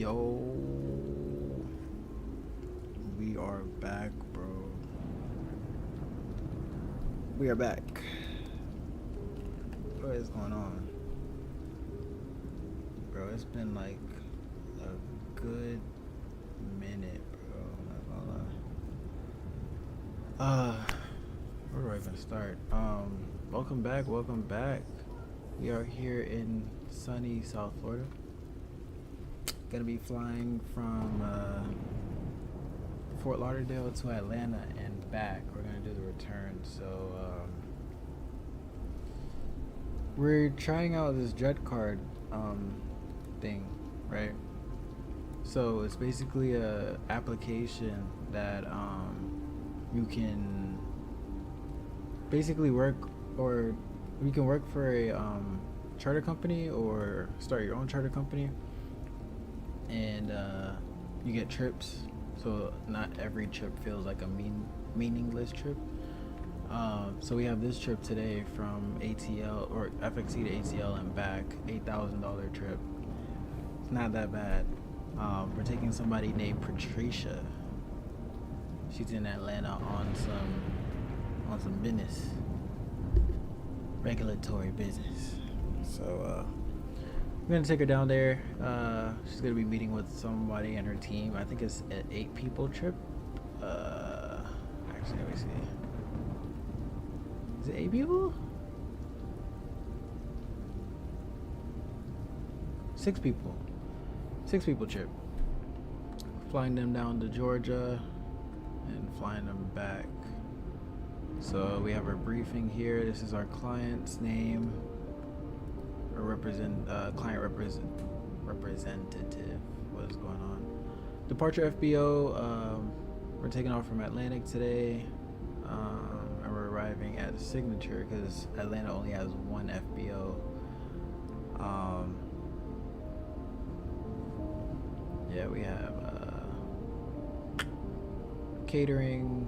Yo, we are back, bro. We are back. What is going on? Bro, it's been like a good minute, bro. I'm not gonna lie. Where do I even start? Welcome back. We are here in sunny South Florida. Gonna be flying from Fort Lauderdale to Atlanta and back. We're gonna do the return. So we're trying out this JetCard thing, right? So it's basically a application that you can basically work, or you can work for a charter company or start your own charter company, and you get trips. So not every trip feels like a meaningless trip. So we have this trip today from ATL or FXE to ATL and back, $8,000 trip. It's not that bad. We're taking somebody named Patricia. She's in Atlanta on some business, regulatory business. So we're gonna take her down there. She's gonna be meeting with somebody and her team. I think it's an 8-people trip. Actually, let me see. Is it 8 people? 6 people. 6-people trip. Flying them down to Georgia and flying them back. So we have our briefing here. This is our client's name, or client representative. What is going on? Departure FBO. We're taking off from Atlantic today, and we're arriving at Signature because Atlanta only has one FBO. Yeah, we have catering,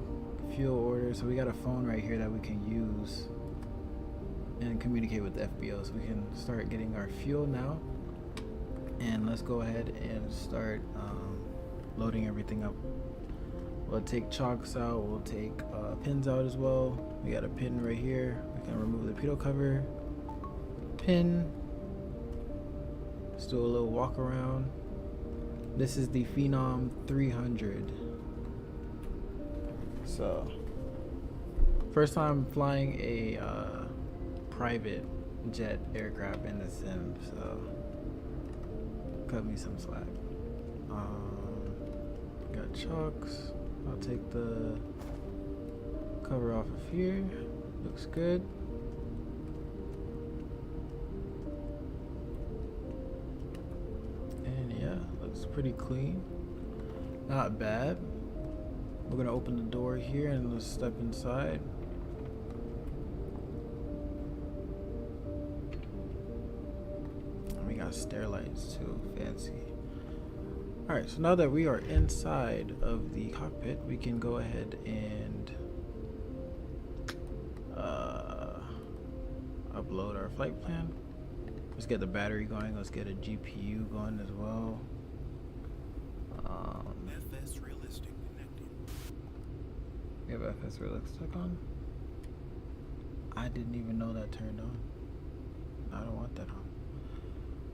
fuel orders. So we got a phone right here that we can use and communicate with the FBO. So we can start getting our fuel now. And let's go ahead and start loading everything up. We'll take chocks out. We'll take pins out as well. We got a pin right here. We can remove the pitot cover. Pin. Let's do a little walk around. This is the Phenom 300. So, first time flying a private jet aircraft in the sim, so cut me some slack. Got chocks. I'll take the cover off of here. Looks good. And yeah, looks pretty clean. Not bad. We're gonna open the door here and let's step inside. And we got stair lights too, fancy. Alright, so now that we are inside of the cockpit, we can go ahead and upload our flight plan. Let's get the battery going. Let's get a GPU going as well. FS Realistic connected. We have FS Realistic on. I didn't even know that turned on. I don't want that on.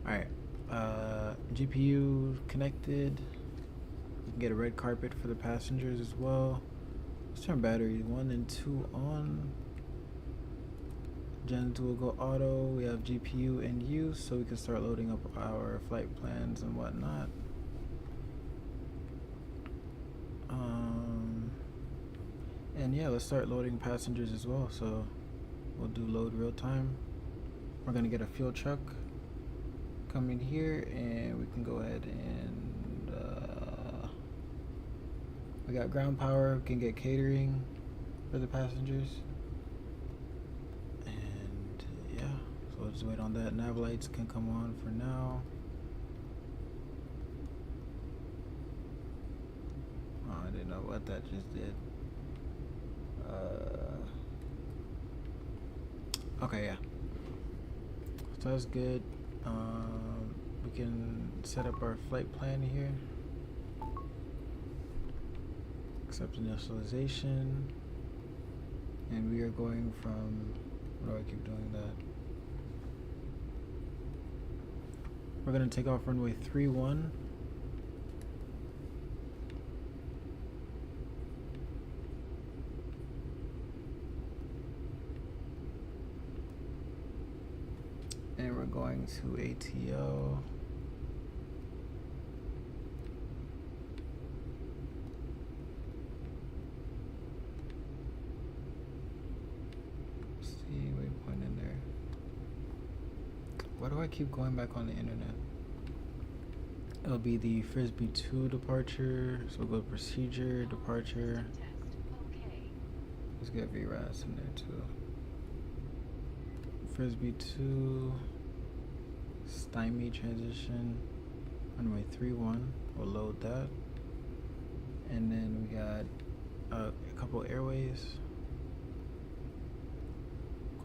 Alright. GPU connected. We can get a red carpet for the passengers as well. Let's turn batteries 1 and 2 on. Gen 2 will go auto. We have GPU in use, so we can start loading up our flight plans and whatnot. And yeah, let's start loading passengers as well. So we'll do load real time. We're gonna get a fuel truck, come in here, and we can go ahead and we got ground power. We can get catering for the passengers, and yeah, so let's wait on that. Nav lights can come on for now. Oh, I didn't know what that just did. Okay, yeah, so that's good. we can set up our flight plan here. Accept initialization. And we are going from, why do I keep doing that? We're gonna take off runway 31. And we're going to ATL. See, waypoint in there. Why do I keep going back on the internet? It'll be the Frisbee 2 departure. So we'll go procedure, departure. Let's get VRAS in there too. Frisbee 2, stymie transition, runway 31, we'll load that. And then we got a couple airways.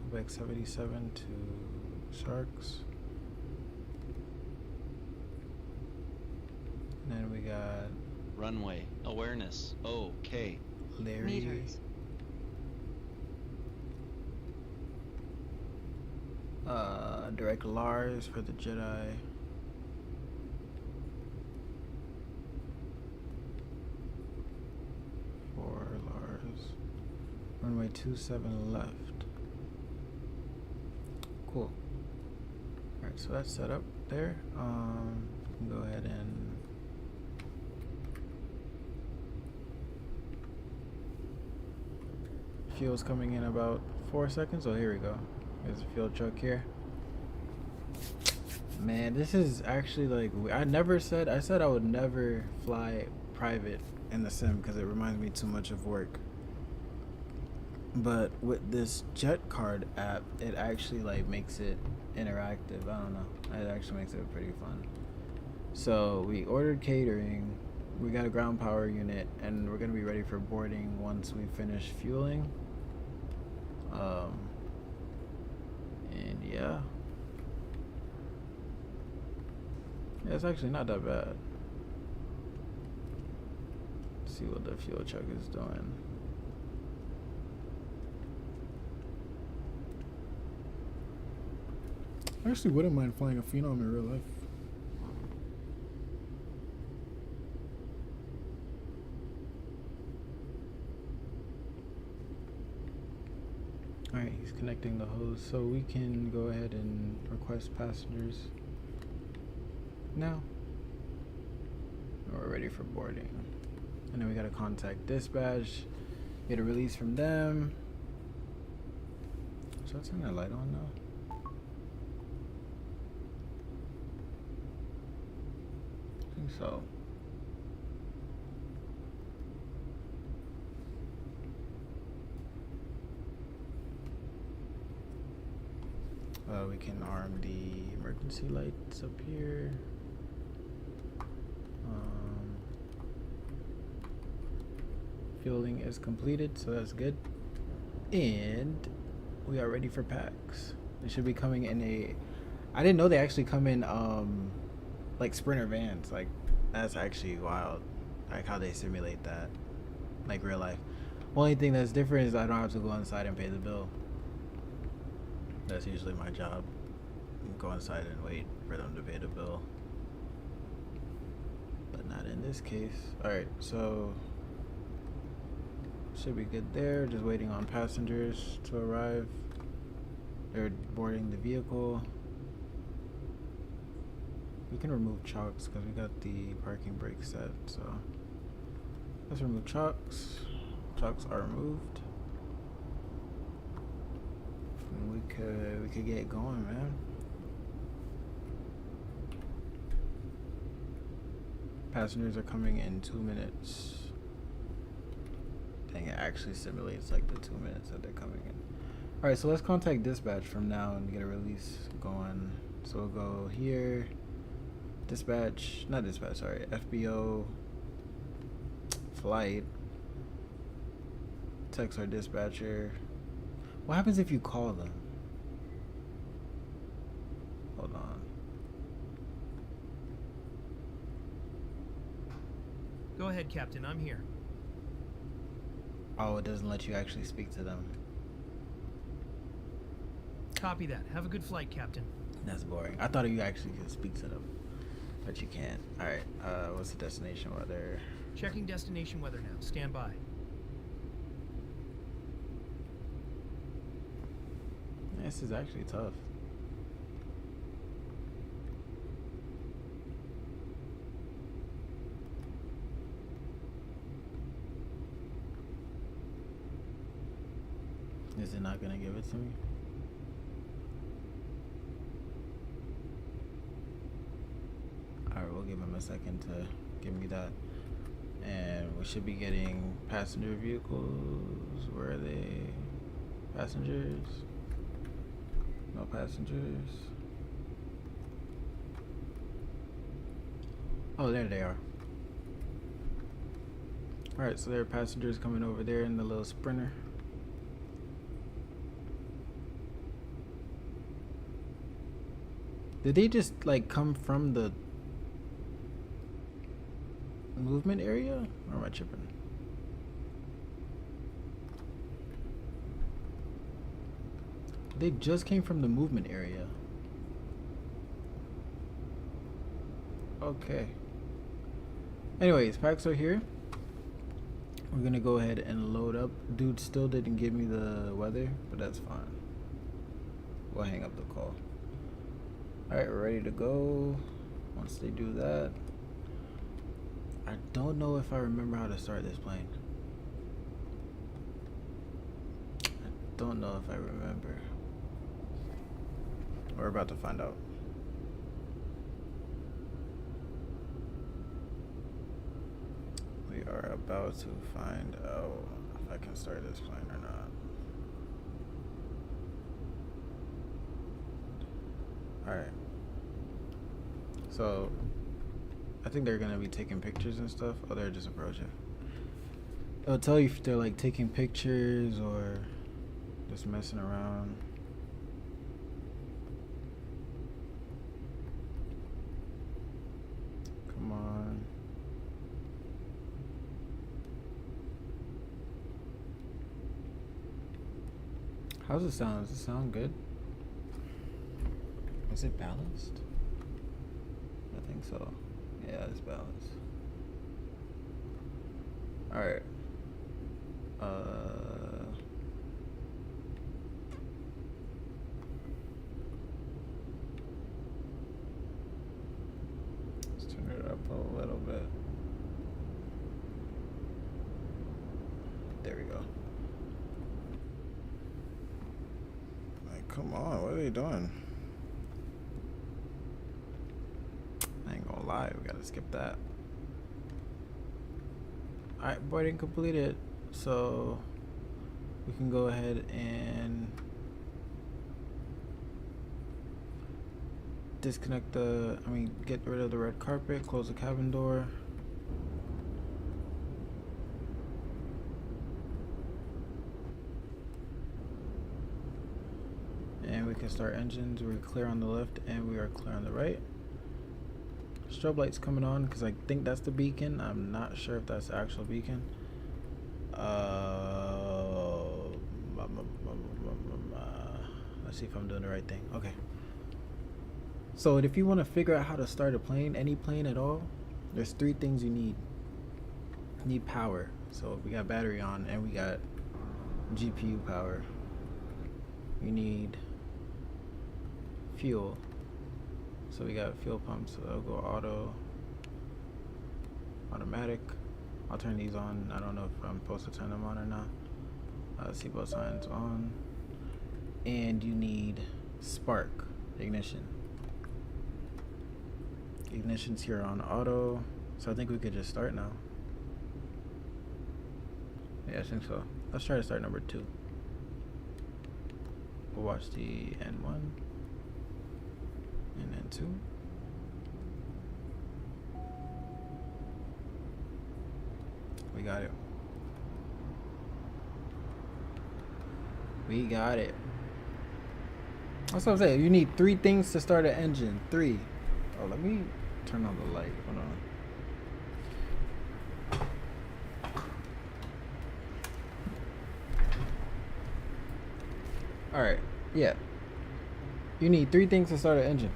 Quebec 77 to Sharks. And then we got runway awareness, okay. Larry. Meters. Direct Lars for the Jedi. For Lars. Runway 27 left. Cool. Alright, so that's set up there. We can go ahead and fuel's coming in about 4 seconds. Oh, here we go. There's a fuel truck here. Man, this is actually like, I said I would never fly private in the sim because it reminds me too much of work. But with this JetCard app, it actually like makes it interactive. I don't know. It actually makes it pretty fun. So we ordered catering, we got a ground power unit, and we're gonna be ready for boarding once we finish fueling. And yeah, it's actually not that bad. Let's see what the fuel truck is doing. I actually wouldn't mind flying a Phenom in real life. Alright, he's connecting the hose, so we can go ahead and request passengers now. We're ready for boarding. And then we gotta contact dispatch, get a release from them. Should I turn that light on now? I think so. We can arm the emergency lights up here. Fueling is completed, so that's good. And we are ready for packs. They should be coming in a... I didn't know they actually come in like Sprinter vans. Like, that's actually wild. Like how they simulate that, like real life. Only thing that's different is I don't have to go inside and pay the bill. That's usually my job. Go inside and wait for them to pay the bill. But not in this case. Alright, so should be good there. Just waiting on passengers to arrive. They're boarding the vehicle. We can remove chocks because we got the parking brake set, so let's remove chocks. Chocks are removed. We could get going, man. Passengers are coming in 2 minutes. Dang, it actually simulates like the 2 minutes that they're coming in. All right, so let's contact dispatch from now and get a release going. So we'll go here, dispatch, not dispatch, sorry, FBO flight. Text our dispatcher. What happens if you call them? Hold on. Go ahead, Captain. I'm here. Oh, it doesn't let you actually speak to them. Copy that. Have a good flight, Captain. That's boring. I thought you actually could speak to them, but you can't. All right. What's the destination weather? Checking destination weather now. Stand by. This is actually tough. Is it not gonna give it to me? Alright, we'll give him a second to give me that. And we should be getting passenger vehicles. Where are they? Passengers? No passengers. Oh, there they are. Alright, so there are passengers coming over there in the little Sprinter. Did they just like come from the movement area? Or am I tripping? They just came from the movement area. Okay. Anyways, packs are here. We're gonna go ahead and load up. Dude still didn't give me the weather, but that's fine. We'll hang up the call. Alright, we're ready to go. Once they do that, I don't know if I remember how to start this plane. I don't know if I remember. We're about to find out. We are about to find out if I can start this plane or not. Alright. So, I think they're gonna be taking pictures and stuff. Oh, they're just approaching. It'll tell you if they're like taking pictures or just messing around. Come on. How's it sound? Does it sound good? Is it balanced? I think so. Yeah, it's balanced. Alright. Let's turn it up a little bit. There we go. Like, come on, what are they doing? I ain't gonna lie, we gotta skip that. Alright, boarding completed. So we can go ahead and disconnect get rid of the red carpet, close the cabin door. And we can start engines. We're clear on the left and we are clear on the right. Strobe lights coming on because I think that's the beacon. I'm not sure if that's the actual beacon. Let's see if I'm doing the right thing. Okay. So if you want to figure out how to start a plane, any plane at all, there's three things you need. You need power. So we got battery on and we got GPU power. You need fuel. So we got fuel pumps, so that'll go automatic. I'll turn these on. I don't know if I'm supposed to turn them on or not. Seatbelt signs on. And you need spark ignition. Ignition's here on auto. So I think we could just start now. Yeah, I think so. Let's try to start number 2. We'll watch the N1. And then 2. We got it. We got it. That's what I'm saying. You need 3 things to start an engine. 3. Oh, let me turn on the light. Hold on. Alright, yeah. You need 3 things to start an engine.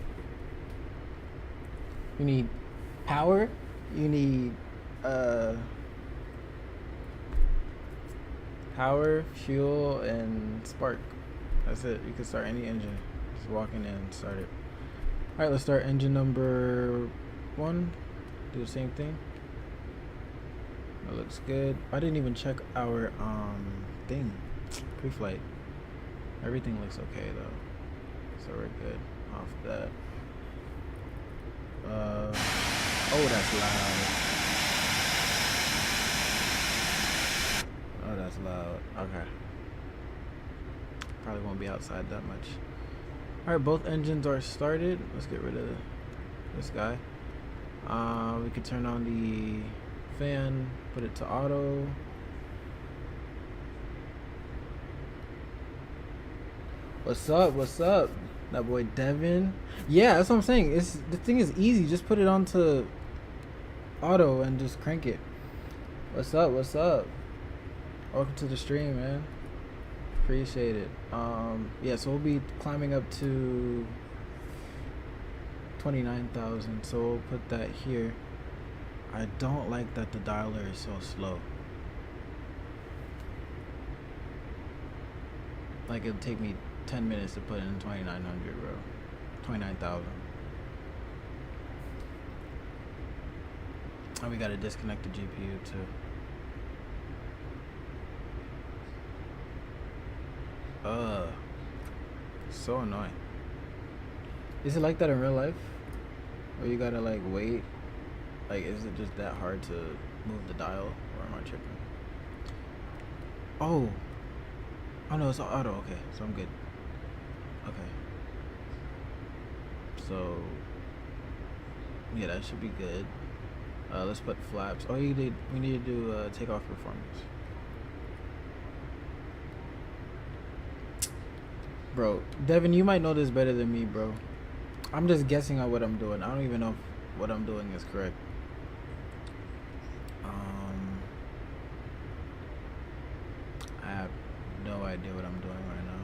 You need power, you need power, fuel, and spark. That's it. You can start any engine. Just walk in and start it. Alright, let's start engine number 1. Do the same thing. That looks good. I didn't even check our thing. Pre-flight. Everything looks okay though. So we're good off that. Oh, that's loud. Oh, that's loud. Okay. Probably won't be outside that much. Alright, both engines are started. Let's get rid of this guy. We could turn on the fan, put it to auto. What's up? What's up? That boy Devin. Yeah, that's what I'm saying. The thing is easy. Just put it onto auto and just crank it. What's up? What's up? Welcome to the stream, man. Appreciate it. Yeah, so we'll be climbing up to 29,000. So we'll put that here. I don't like that the dialer is so slow. Like it'll take me 10 minutes to put in 2,900, bro. 29,000. And we gotta disconnect the GPU too. So annoying. Is it like that in real life? Or you gotta like wait? Like, is it just that hard to move the dial? Or am I tripping? Oh no, it's auto. Okay, so I'm good. Okay. So yeah, that should be good. Let's put flaps. Oh, we need to do takeoff performance. Bro, Devin, you might know this better than me, bro. I'm just guessing on what I'm doing. I don't even know if what I'm doing is correct. I have no idea what I'm doing right now.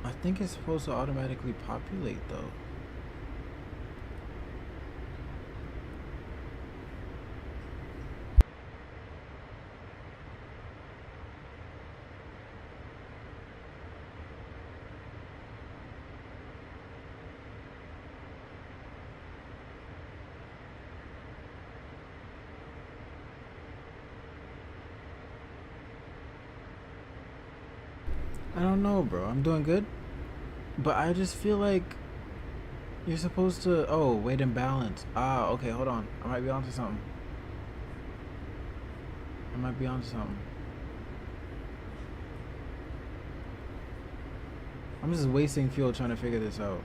I think it's supposed to automatically populate though. I don't know, bro. I'm doing good. But I just feel like you're supposed to... Oh, weight and balance. Ah, okay, hold on. I might be onto something. I'm just wasting fuel trying to figure this out.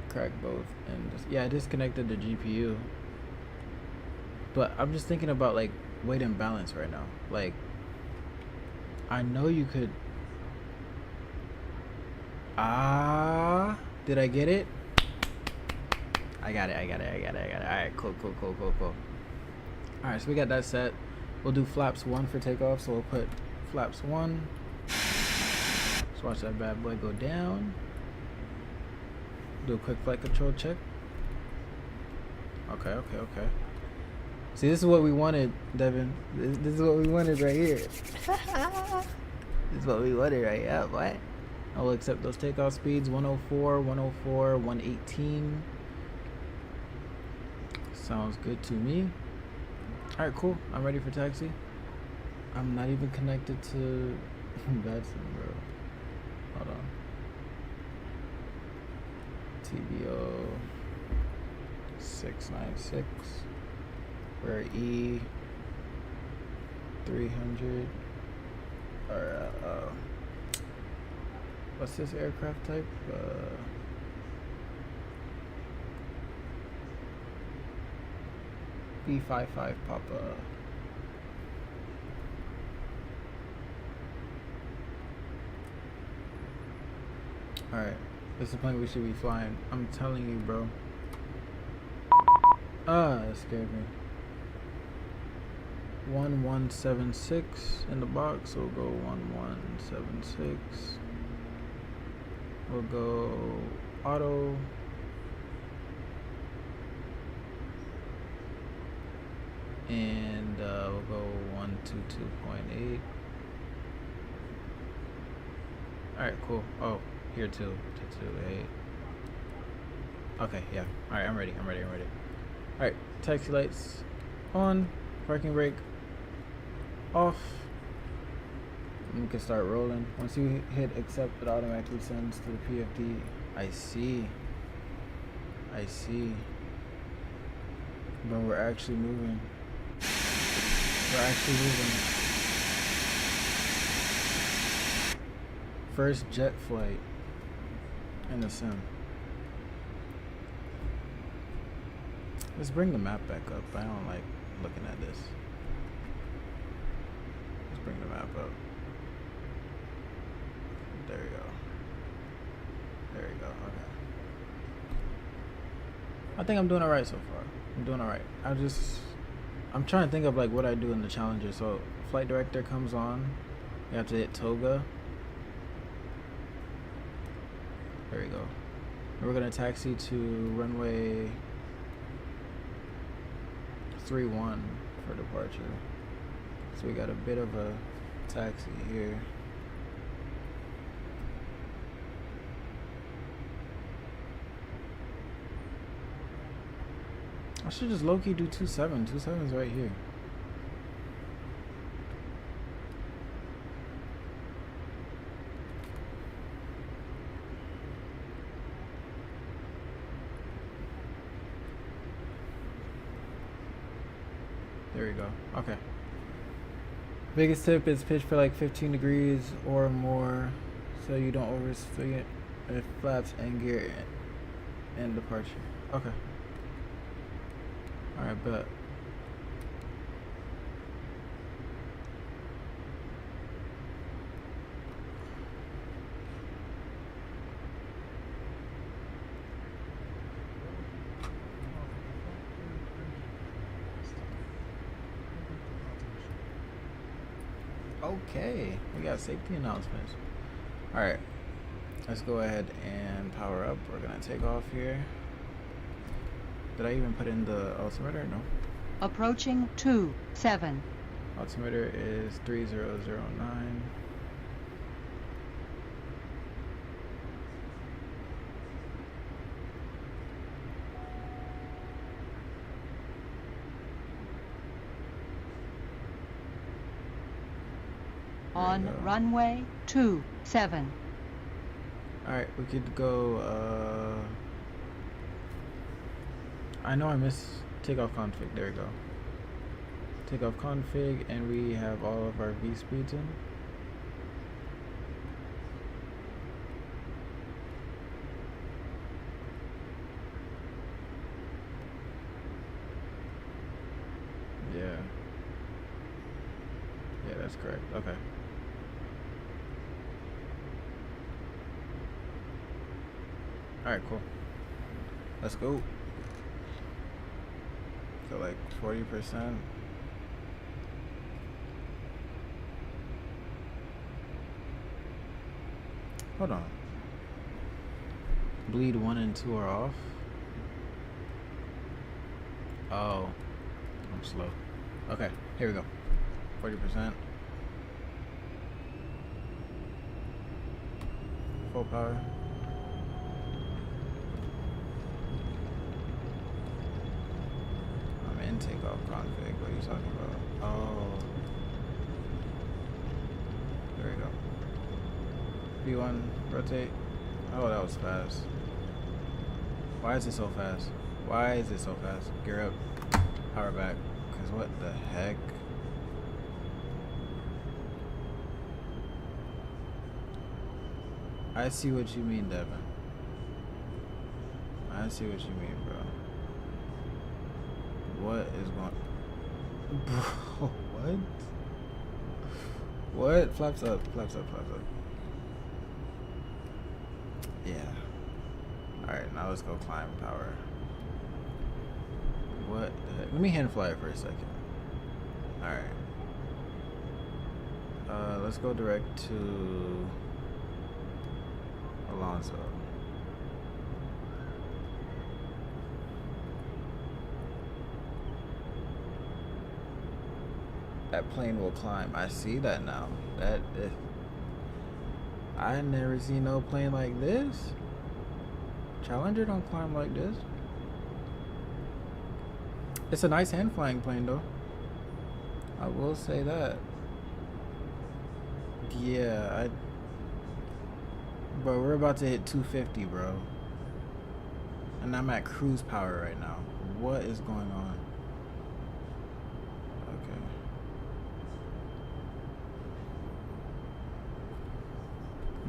Crack both and just, yeah, I disconnected the GPU. But I'm just thinking about like weight and balance right now. Like, I know you could. Did I get it? I got it. Alright, cool. Alright, so we got that set. We'll do flaps 1 for takeoff, so we'll put flaps 1. Let's watch that bad boy go down. Do a quick flight control check. Okay. See, this is what we wanted, Devin. This is what we wanted right here. This is what we wanted right here, boy. I will accept those takeoff speeds. 104, 118. Sounds good to me. Alright, cool. I'm ready for taxi. I'm not even connected to Batson, bro. Hold on. TBO 696. We're E 300. Or what's this aircraft type? B55 Papa. Alright, this is the plane we should be flying. I'm telling you, bro. That scared me. 1176 in the box. We'll go 1176. We'll go auto. And we'll go 122.8. Alright, cool. Oh, here too. 228. Okay, yeah. Alright, I'm ready. Alright, taxi lights on, parking brake off. And we can start rolling. Once you hit accept, it automatically sends to the PFD. I see. But we're actually moving. First jet flight in the sim. Let's bring the map back up. I don't like looking at this. Let's bring the map up. There we go. Okay. I think I'm doing alright so far. I'm doing alright. I'm trying to think of like what I do in the Challenger. So flight director comes on. You have to hit toga. There we go. And we're gonna taxi to runway 31 for departure. So we got a bit of a taxi here. I should just low-key do 27. 27's right here. There we go. Okay. Biggest tip is pitch for like 15 degrees or more so you don't overswing it flaps and gear and departure. Okay. Alright, bet. Okay, we got safety announcements. Alright, let's go ahead and power up. We're gonna take off here. Did I even put in the altimeter? No. Approaching 27. Altimeter is 3009. On runway 27. Alright, we could go, I know I missed takeoff config. There we go. Takeoff config, and we have all of our V speeds in. Yeah, that's correct. Okay. Alright, cool. Let's go. So like 40%. Hold on. Bleed 1 and 2 are off. Oh, I'm slow. Okay, here we go. 40%. Full power. I'm in takeoff config. What are you talking about? Oh. There we go. V1, rotate. Oh, that was fast. Why is it so fast? Why is it so fast? Gear up. Power back. Because what the heck? I see what you mean, Devin. I see what you mean, bro. What is going? Bro, what? What? Flaps up, flaps up, flaps up. Yeah. Alright, now let's go climb power. What the heck? Let me hand fly it for a second. Alright. Let's go direct to Alonso. That plane will climb. I see that now. I never seen no plane like this. Challenger don't climb like this. It's a nice hand flying plane though. I will say that. Yeah, bro, we're about to hit 250, bro. And I'm at cruise power right now. What is going on? Okay.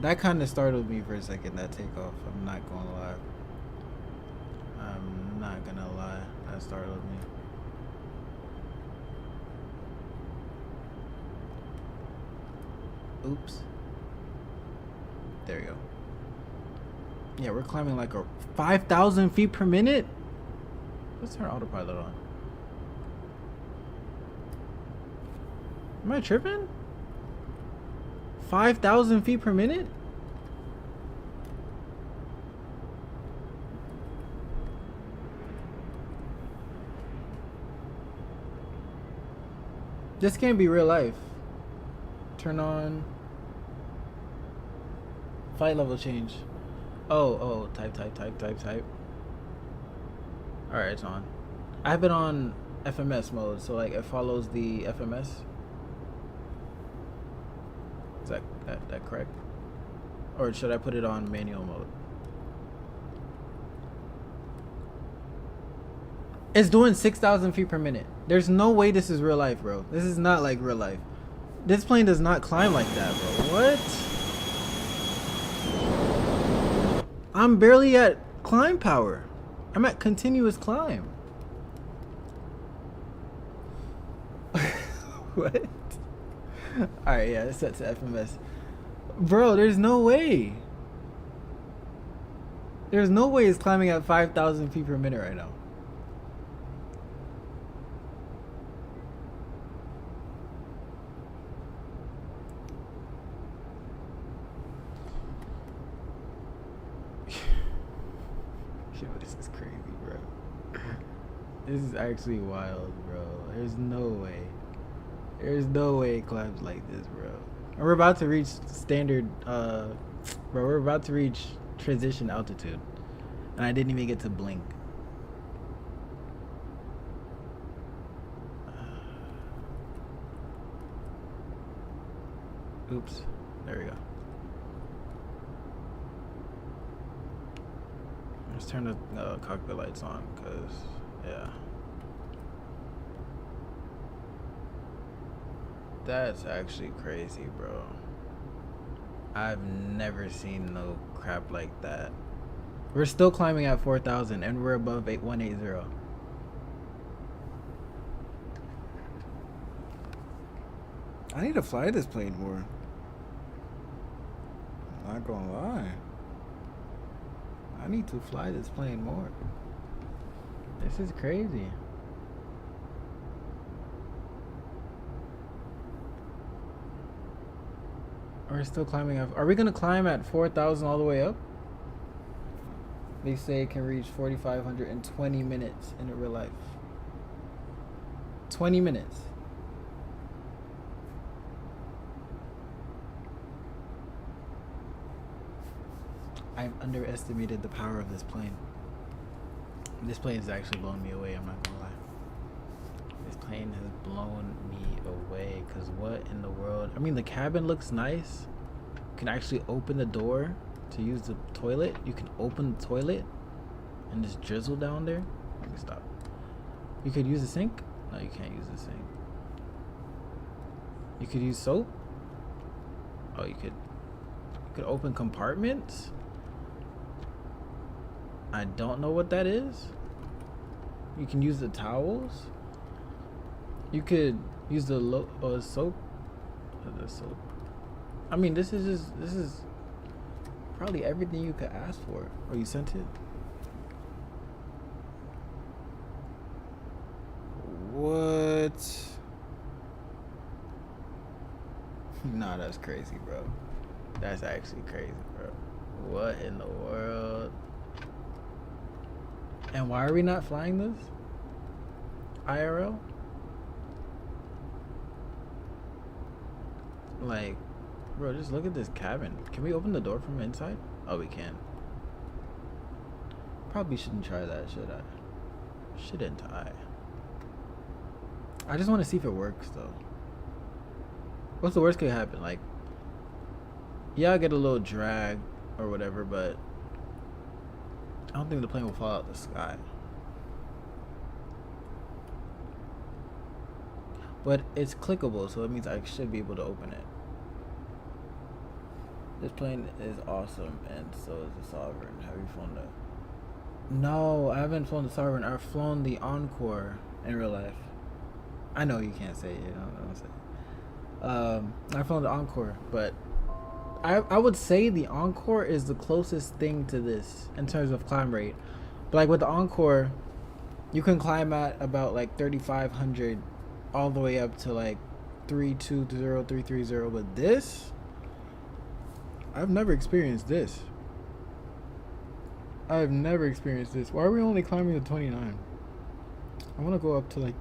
That kind of startled me for a second, that takeoff. I'm not gonna lie. I'm not gonna lie. That startled me. Oops. There you go. Yeah, we're climbing like a 5,000 feet per minute. Let's turn autopilot on. Am I tripping? 5,000 feet per minute? This can't be real life. Turn on flight level change. Oh, type. Alright, it's on. I have it on FMS mode, so like it follows the FMS. Is that correct? Or should I put it on manual mode? It's doing 6,000 feet per minute. There's no way this is real life, bro. This is not like real life. This plane does not climb like that, bro. What? I'm barely at climb power. I'm at continuous climb. What? Alright, yeah, it's set to FMS. Bro, there's no way. There's no way it's climbing at 5,000 feet per minute right now. Yo, this is crazy, bro. This is actually wild, bro. There's no way. There's no way it climbs like this, bro. And we're about to reach standard, bro, we're about to reach transition altitude. And I didn't even get to blink. Oops. There we go. Let's turn the cockpit lights on, because, yeah. That's actually crazy, bro. I've never seen no crap like that. We're still climbing at 4,000 and we're above 180. I need to fly this plane more. I'm not gonna lie. I need to fly this plane more. This is crazy. We're still climbing up. Are we gonna climb at 4,000 all the way up? They say it can reach 4,500 in 20 minutes in real life. 20 minutes. I've underestimated the power of this plane. This plane has actually blown me away, I'm not gonna lie. This plane has blown me away, because what in the world? I mean, the cabin looks nice. You can actually open the door to use the toilet. You can open the toilet and just drizzle down there. Let me stop. You could use the sink. No, you can't use the sink. You could use soap. Oh, you could open compartments. I don't know what that is. You can use the towels. You could use the soap. The soap. I mean, this is probably everything you could ask for. Oh, you sent it? What? Nah, that's crazy, bro. That's actually crazy, bro. What in the world? And why are we not flying this? IRL? Like, bro, just look at this cabin. Can we open the door from inside? Oh, we can. Probably shouldn't try that, should I? Shouldn't I? I just want to see if it works, though. What's the worst could happen? Like, yeah, I get a little drag or whatever, but I don't think the plane will fall out of the sky. But it's clickable, so it means I should be able to open it. This plane is awesome, and so is the Sovereign. Have you flown the... No, I haven't flown the Sovereign. I've flown the Encore in real life. I know you can't say it, you know what I'm saying. I've flown the Encore, but I would say the Encore is the closest thing to this in terms of climb rate. But like with the Encore, you can climb at about like 3,500 all the way up to like 320, 330. But this, I've never experienced this. I've never experienced this. Why are we only climbing to 29? I want to go up to like,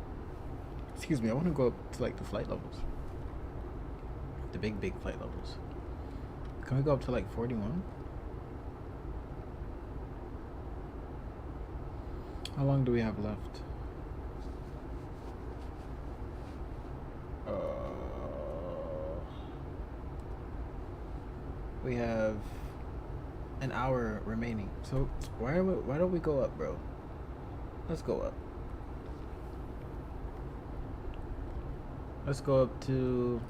excuse me, I want to go up to like the flight levels. The big flight levels. Can we go up to like 41? How long do we have left? We have an hour remaining. So why don't we go up, bro? Let's go up. Let's go up to...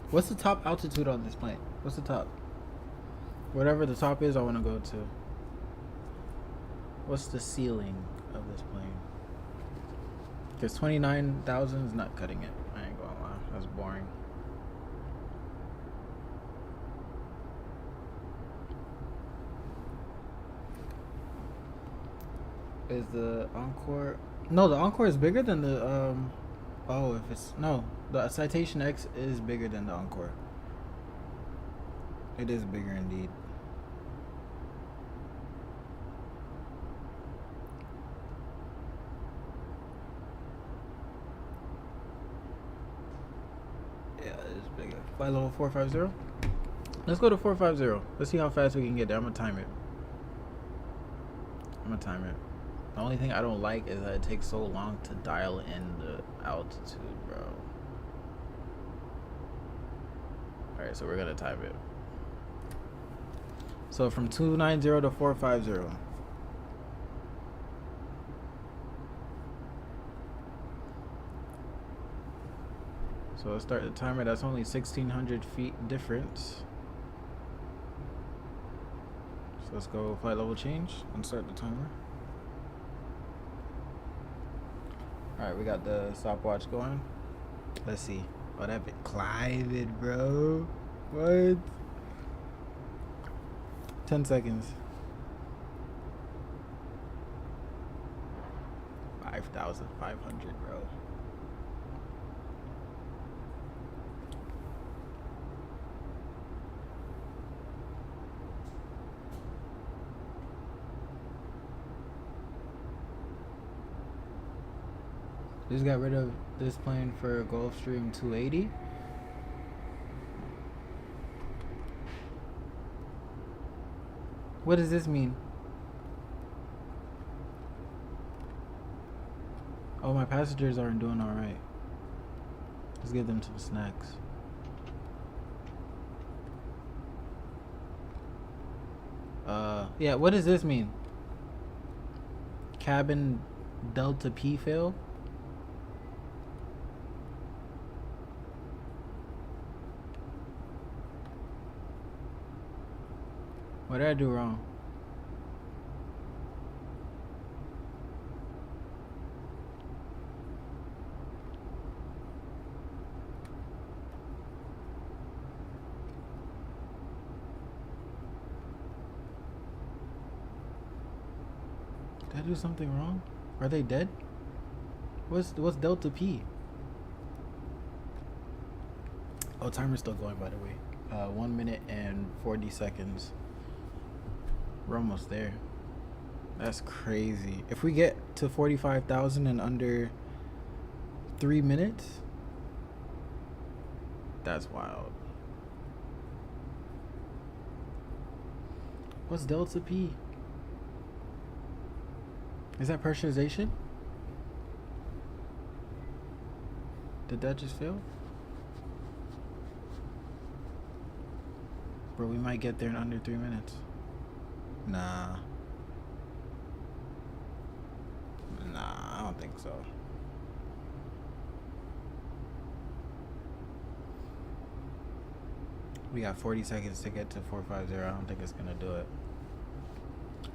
What's the top altitude on this plane? What's the top? Whatever the top is, I want to go to. What's the ceiling of this plane? Because 29,000 is not cutting it. I ain't gonna lie. That's boring. Is the Encore... No, the Encore is bigger than the... Oh, if it's... No, the Citation X is bigger than the Encore. It is bigger indeed. Yeah, it is bigger. Flight level 450? Let's go to 450. Let's see how fast we can get there. I'm gonna time it. The only thing I don't like is that it takes so long to dial in the altitude, bro. Alright, so we're gonna time it. So from 290 to 450. So let's start the timer. That's only 1,600 feet difference. So let's go flight level change and start the timer. Alright, we got the stopwatch going. Let's see. Oh, that bit climbing, bro. What? 10 seconds. 5,500, bro. Just got rid of this plane for Gulfstream 280. What does this mean? Oh, my passengers aren't doing all right. Let's give them some snacks. Yeah, what does this mean? Cabin Delta P fail? What did I do wrong? Did I do something wrong? Are they dead? What's Delta P? Oh, timer's still going, by the way. 1 minute and 40 seconds. We're almost there. That's crazy. If we get to 45,000 in under 3 minutes, that's wild. What's Delta P? Is that pressurization? Did that just fail? Bro, we might get there in under 3 minutes. Nah, I don't think so. We got 40 seconds to get to 450. I don't think it's gonna do it.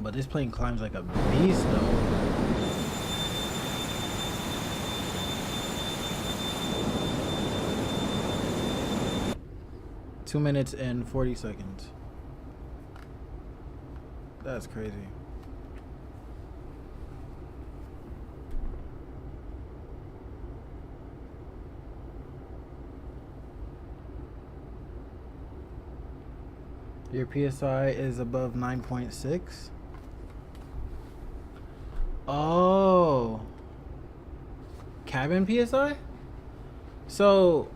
But this plane climbs like a beast though. 2 minutes and 40 seconds. That's crazy. Your PSI is above 9.6. Oh. Cabin PSI? So,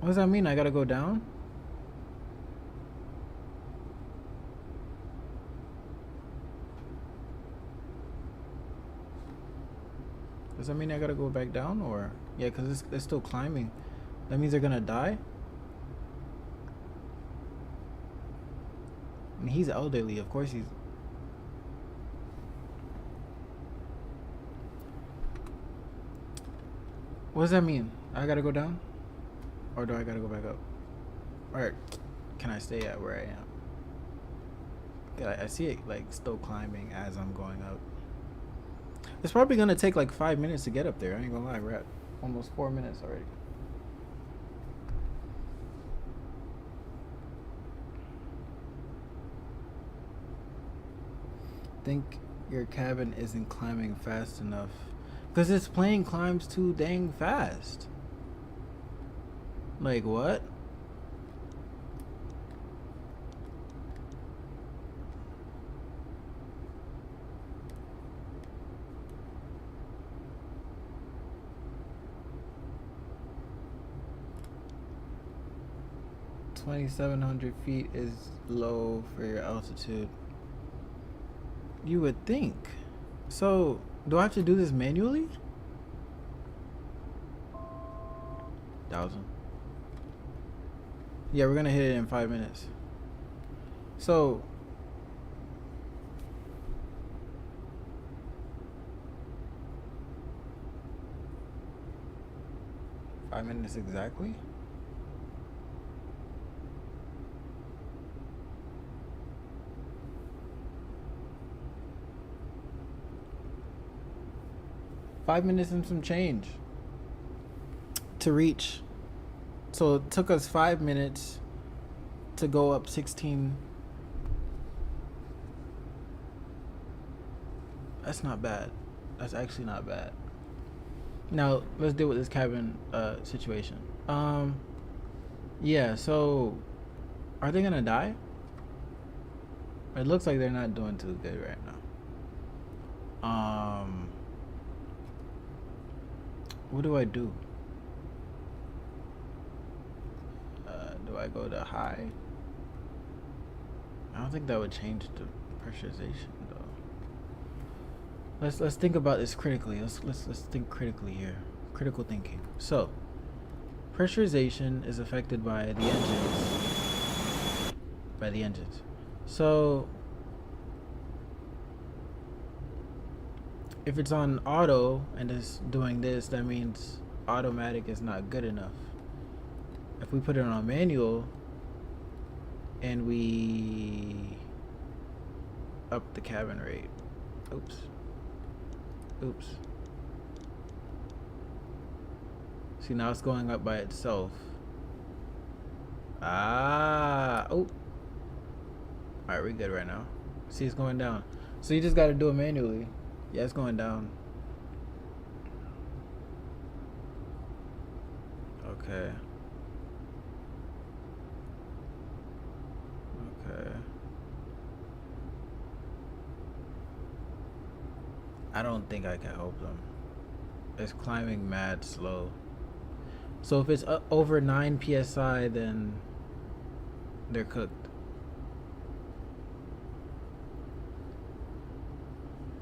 what does that mean? I gotta go down? Does that mean I gotta go back down, or? Yeah, because it's still climbing. That means they're gonna die? I mean, he's elderly, of course he's... What does that mean? I gotta go down? Or do I gotta go back up? Or can I stay at where I am? Yeah, I see it like still climbing as I'm going up. It's probably gonna take like 5 minutes to get up there. I ain't gonna lie, we're at almost 4 minutes already. Think your cabin isn't climbing fast enough. Because this plane climbs too dang fast. Like what? $2,700 feet is low for your altitude. You would think. So, do I have to do this manually? 1,000. Yeah, we're gonna hit it in 5 minutes. So, five minutes exactly? 5 minutes and some change to reach. So it took us 5 minutes to go up 16. That's not bad. That's actually not bad. Now let's deal with this cabin situation. Yeah, so are they gonna die? It looks like they're not doing too good right now. What do I do? Do I go to high? I don't think that would change the pressurization though. Let's think about this critically. Let's think critically here. Critical thinking. So, pressurization is affected by the engines. So, if it's on auto and it's doing this, that means automatic is not good enough. If we put it on manual and we up the cabin rate. Oops. See, now it's going up by itself. Oh. Alright, we're good right now. See, it's going down. So you just got to do it manually. Yeah, it's going down. Okay. Okay. I don't think I can help them. It's climbing mad slow. So if it's over 9 psi, then they're cooked.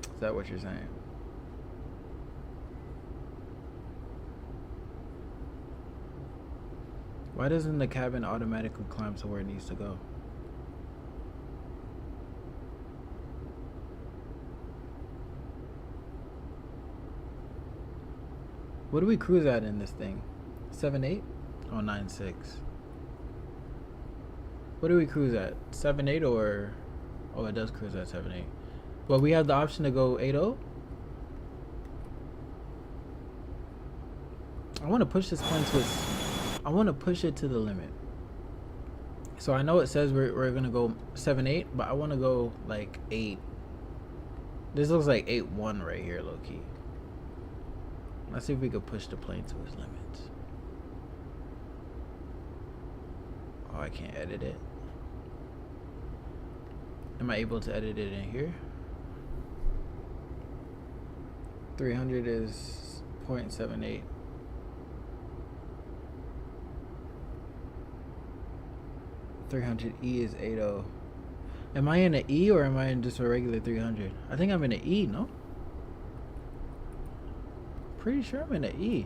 Is that what you're saying? Why doesn't the cabin automatically climb to where it needs to go? What do we cruise at in this thing? 7.8? Oh, 9.6. What do we cruise at? 7.8 or... Oh, it does cruise at 7.8. But we have the option to go 8.0? I want to push this plane to its... I want to push it to the limit. So I know it says we're going to go 7.8, but I want to go like 8. This looks like 8.1 right here, low-key. Let's see if we could push the plane to its limits. Oh, I can't edit it. Am I able to edit it in here? 300 is 0.78. .300E is 8.0. Am I in an E or am I in just a regular 300? I think I'm in an E, no? Pretty sure I'm in an E.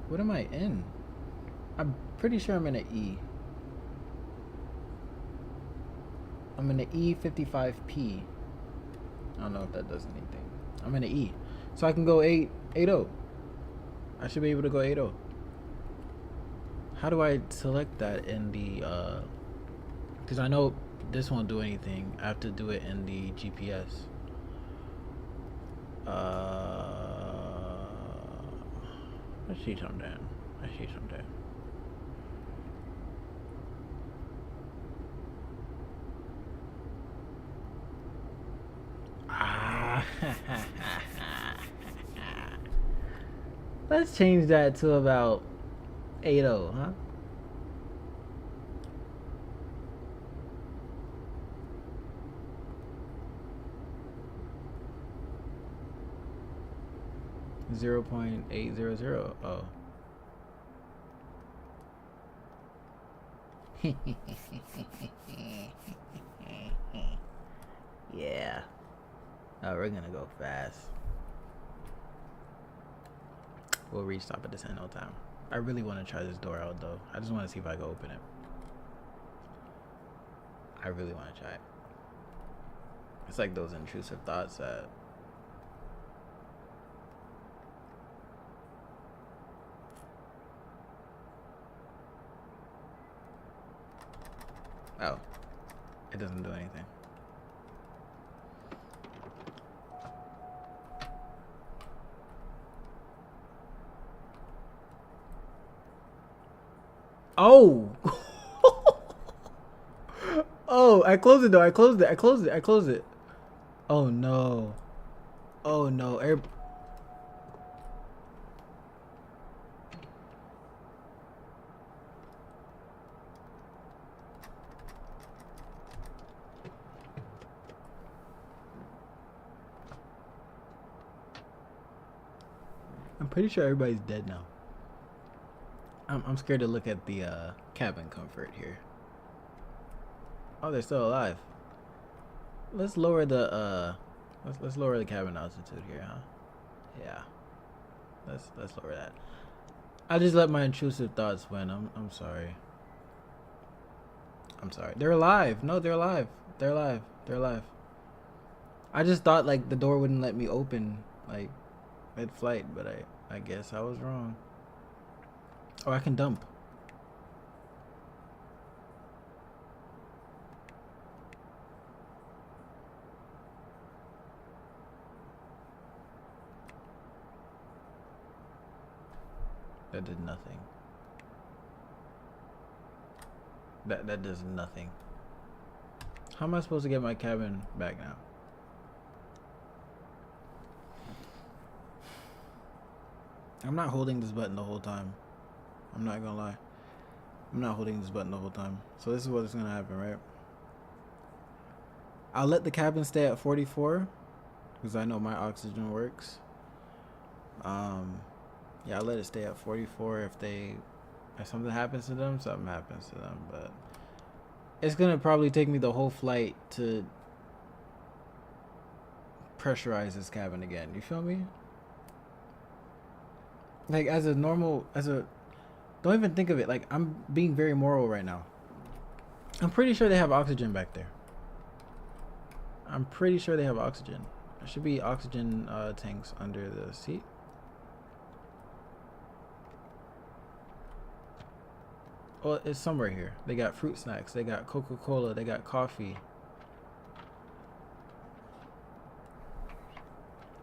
What am I in? I'm pretty sure I'm in an E. I'm in an E55P. I don't know if that does anything. I'm in an E. So I can go 8.0. I should be able to go 8.0. How do I select that in the, because I know this won't do anything. I have to do it in the GPS. Let's see something. Let's see something. Let's change that to about 8.0, huh? .800. Oh. Yeah. Oh, we're gonna go fast. We'll reach stop at this end no time. I really want to try this door out though. I just want to see if I can open it. I really want to try it. It's like those intrusive thoughts that... Oh. It doesn't do anything. Oh! Oh, I closed it though. I closed it. Oh no. Oh no. I'm pretty sure everybody's dead now. I'm scared to look at the cabin comfort here. Oh, they're still alive. Let's lower the let's lower the cabin altitude here, huh? Yeah. Let's lower that. I just let my intrusive thoughts win. I'm sorry. I'm sorry. They're alive. No, they're alive. They're alive. They're alive. I just thought like the door wouldn't let me open like mid-flight, but I guess I was wrong. Oh, I can dump. That did nothing. That does nothing. How am I supposed to get my cabin back now? I'm not holding this button the whole time. I'm not gonna lie. I'm not holding this button the whole time. So this is what's gonna happen, right? I'll let the cabin stay at 44 because I know my oxygen works. Yeah, I'll let it stay at 44. If something happens to them, something happens to them. But it's gonna probably take me the whole flight to pressurize this cabin again. You feel me? Like don't even think of it. Like, I'm being very moral right now. I'm pretty sure they have oxygen back there. I'm pretty sure they have oxygen. There should be oxygen tanks under the seat. Well, it's somewhere here. They got fruit snacks. They got Coca-Cola. They got coffee.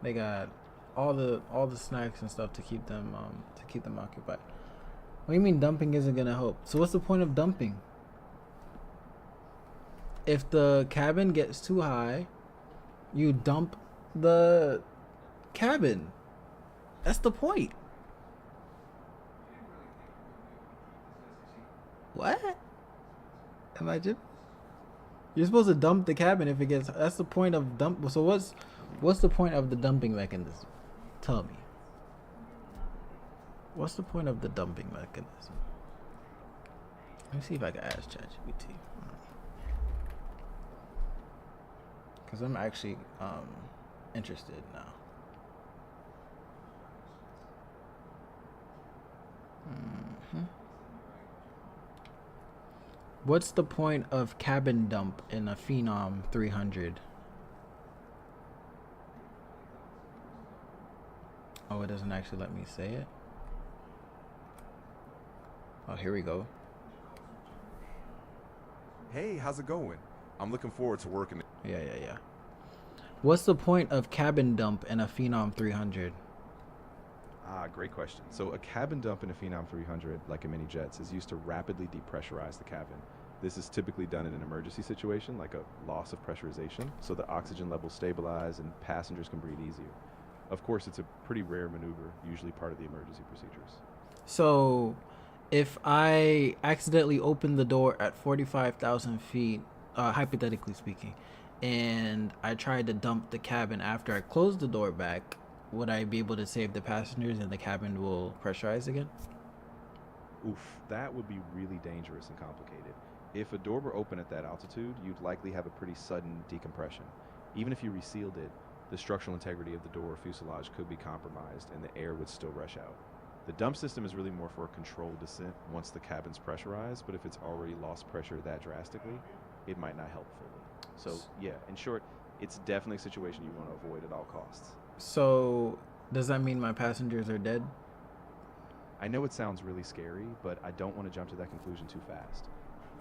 They got all the snacks and stuff to keep them occupied. What do you mean dumping isn't gonna help? So what's the point of dumping? If the cabin gets too high, you dump the cabin. That's the point. What? Imagine. You're supposed to dump the cabin if it gets. That's the point of dump. So what's the point of the dumping mechanism? Tell me. What's the point of the dumping mechanism? Let me see if I can ask ChatGPT. Because I'm actually interested now. What's the point of cabin dump in a Phenom 300? Oh, it doesn't actually let me say it. Oh, here we go. Hey, how's it going? I'm looking forward to working. Yeah. What's the point of cabin dump in a Phenom 300? Great question. So a cabin dump in a Phenom 300, like in mini jets, is used to rapidly depressurize the cabin. This is typically done in an emergency situation, like a loss of pressurization, so the oxygen levels stabilize and passengers can breathe easier. Of course, it's a pretty rare maneuver, usually part of the emergency procedures. So, if I accidentally open the door at 45,000 feet, hypothetically speaking, and I tried to dump the cabin after I closed the door back, would I be able to save the passengers and the cabin will pressurize again? Oof, that would be really dangerous and complicated. If a door were open at that altitude, you'd likely have a pretty sudden decompression. Even if you resealed it, the structural integrity of the door or fuselage could be compromised and the air would still rush out. The dump system is really more for a controlled descent once the cabin's pressurized, but if it's already lost pressure that drastically, it might not help fully. So yeah, in short, it's definitely a situation you want to avoid at all costs. So, does that mean my passengers are dead? I know it sounds really scary, but I don't want to jump to that conclusion too fast.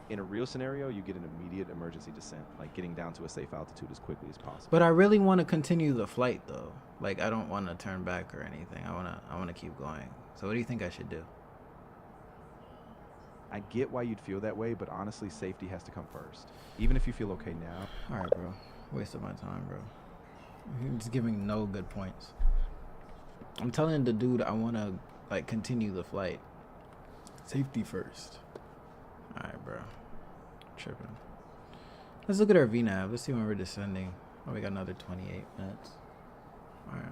In a real scenario, you get an immediate emergency descent, like getting down to a safe altitude as quickly as possible. But I really want to continue the flight though. Like, I don't want to turn back or anything. I want to keep going. So what do you think I should do? I get why you'd feel that way, but honestly, safety has to come first. Even if you feel okay now. All right, bro. Wasted my time, bro. You're just giving no good points. I'm telling the dude I want to like continue the flight. Safety first. All right, bro. Tripping. Let's look at our VNAV. Let's see when we're descending. Oh, we got another 28 minutes. All right.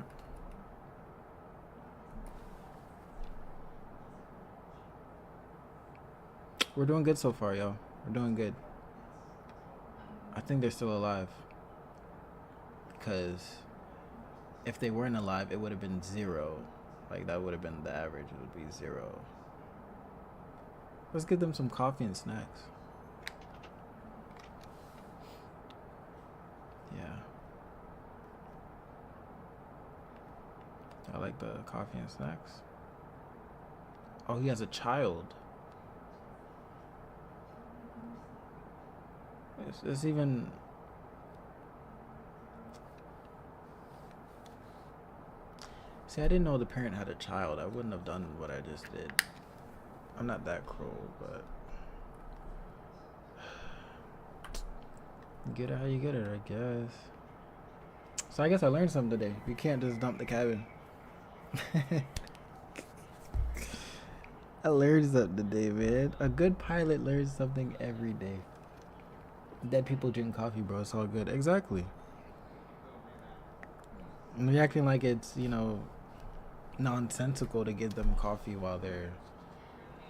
We're doing good so far, yo. We're doing good. I think they're still alive. Because if they weren't alive, it would have been 0. Like, that would have been the average. It would be 0. Let's give them some coffee and snacks. Yeah. I like the coffee and snacks. Oh, he has a child. It's even... See, I didn't know the parent had a child. I wouldn't have done what I just did. I'm not that cruel, but get it how you get it, I guess. So I guess I learned something today. You can't just dump the cabin. I learned something today, man. A good pilot learns something every day. Dead people drink coffee, bro. It's all good. Exactly. And you're acting like it's, you know, nonsensical to give them coffee while they're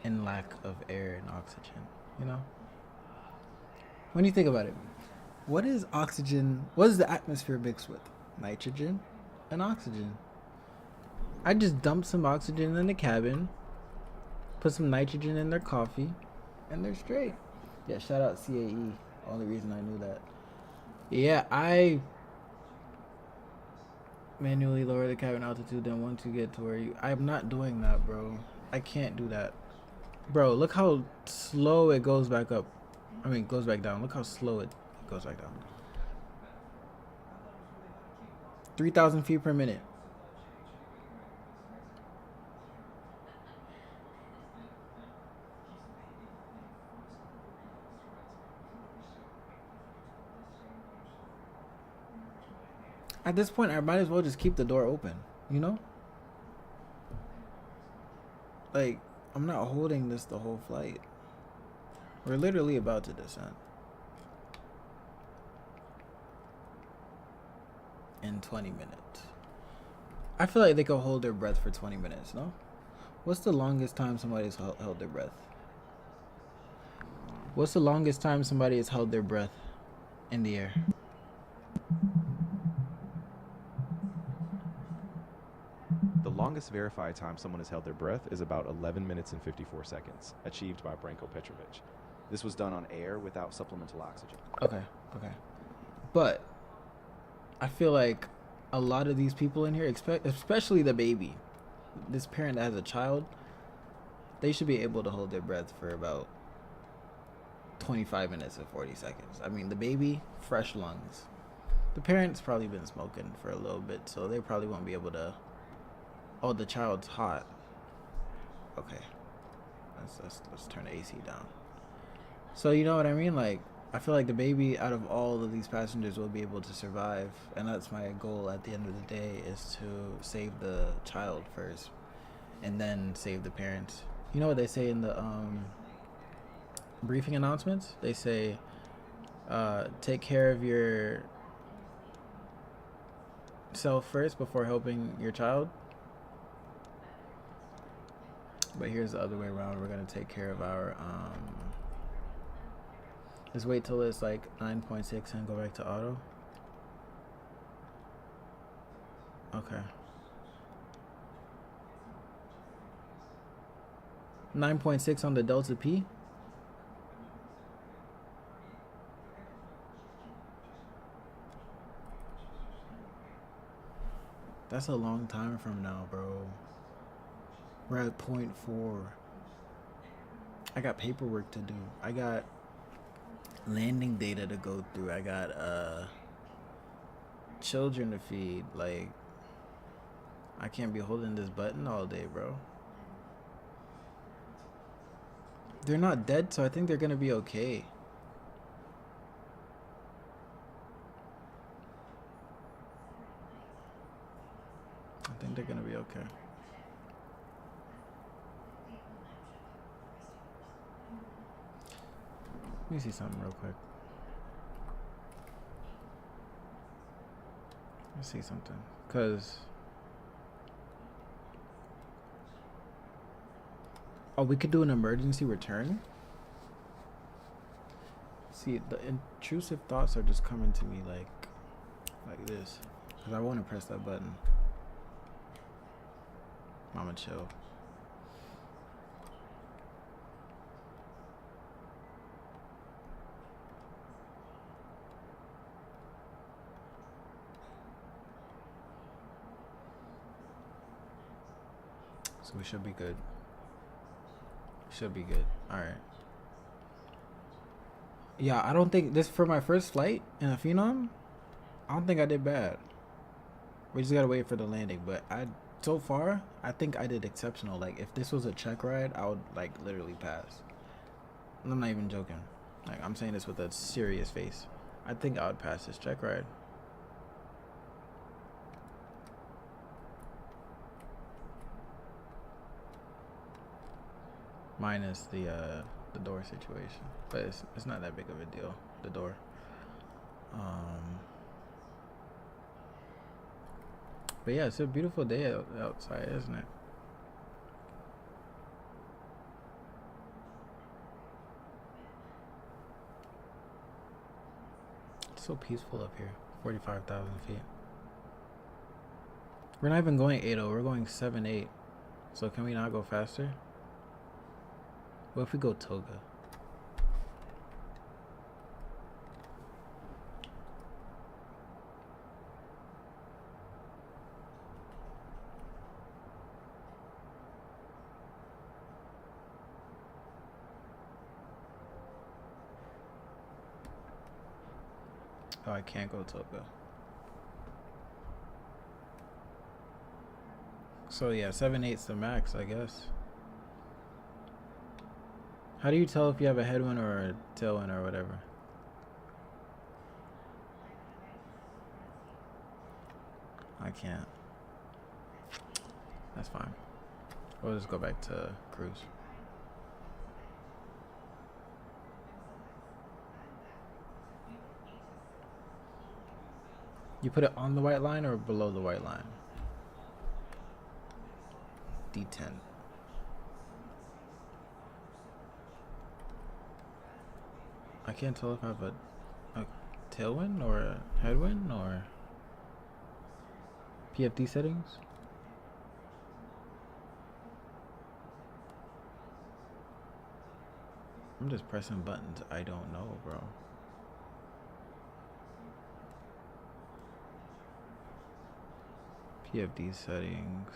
in lack of air and oxygen, you know? When you think about it, what is oxygen? What is the atmosphere mixed with? Nitrogen and oxygen. I just dumped some oxygen in the cabin, put some nitrogen in their coffee, and they're straight. Yeah, shout out CAE. Only reason I knew that. Yeah, I manually lower the cabin altitude then once you get to where you... I'm not doing that, bro. I can't do that. Bro, look how slow it goes back up. I mean, it goes back down. Look how slow it goes back down. 3,000 feet per minute. At this point, I might as well just keep the door open, you know? Like, I'm not holding this the whole flight. We're literally about to descend. In 20 minutes. I feel like they could hold their breath for 20 minutes, no? What's the longest time somebody's held their breath? What's the longest time somebody has held their breath in the air? The longest verified time someone has held their breath is about 11 minutes and 54 seconds, achieved by Branko Petrovic. This was done on air without supplemental oxygen. Okay. But I feel like a lot of these people in here, especially the baby, this parent that has a child, they should be able to hold their breath for about 25 minutes and 40 seconds. I mean, the baby, fresh lungs. The parent's probably been smoking for a little bit, so they probably won't be able to... Oh, the child's hot. Okay. Let's turn the AC down. So, you know what I mean? Like, I feel like the baby out of all of these passengers will be able to survive. And that's my goal at the end of the day, is to save the child first. And then save the parents. You know what they say in the briefing announcements? They say, take care of your self first before helping your child. But here's the other way around. We're going to take care of our... Just wait till it's like 9.6 and go back to auto. Okay. 9.6 on the Delta P. That's a long time from now, bro. We're at 0.4. I got paperwork to do. I got landing data to go through. I got children to feed. Like, I can't be holding this button all day, bro. They're not dead, so I think they're gonna be okay. I think they're gonna be okay. Let me see something real quick. Let me see something. Cause oh, we could do an emergency return. See, the intrusive thoughts are just coming to me like this. Cause I want to press that button. Mama chill. So we should be good. Should be good. Alright. Yeah, I don't think this for my first flight in a Phenom. I don't think I did bad. We just gotta wait for the landing, but So far, I think I did exceptional. Like, if this was a check ride, I would, like, literally pass. I'm not even joking. Like, I'm saying this with a serious face. I think I would pass this check ride. Minus the door situation. But it's not that big of a deal, the door. But yeah, it's a beautiful day outside, isn't it? It's so peaceful up here. 45,000 feet. We're not even going 8.0, we're going 7.8. So can we not go faster? What if we go Toga? Oh, I can't go Toga. So yeah, 7.8's the max, I guess. How do you tell if you have a headwind or a tailwind or whatever? I can't. That's fine. We'll just go back to cruise. You put it on the white line or below the white line? D10. I can't tell if I have a tailwind or a headwind or PFD settings. I'm just pressing buttons. I don't know, bro. PFD settings.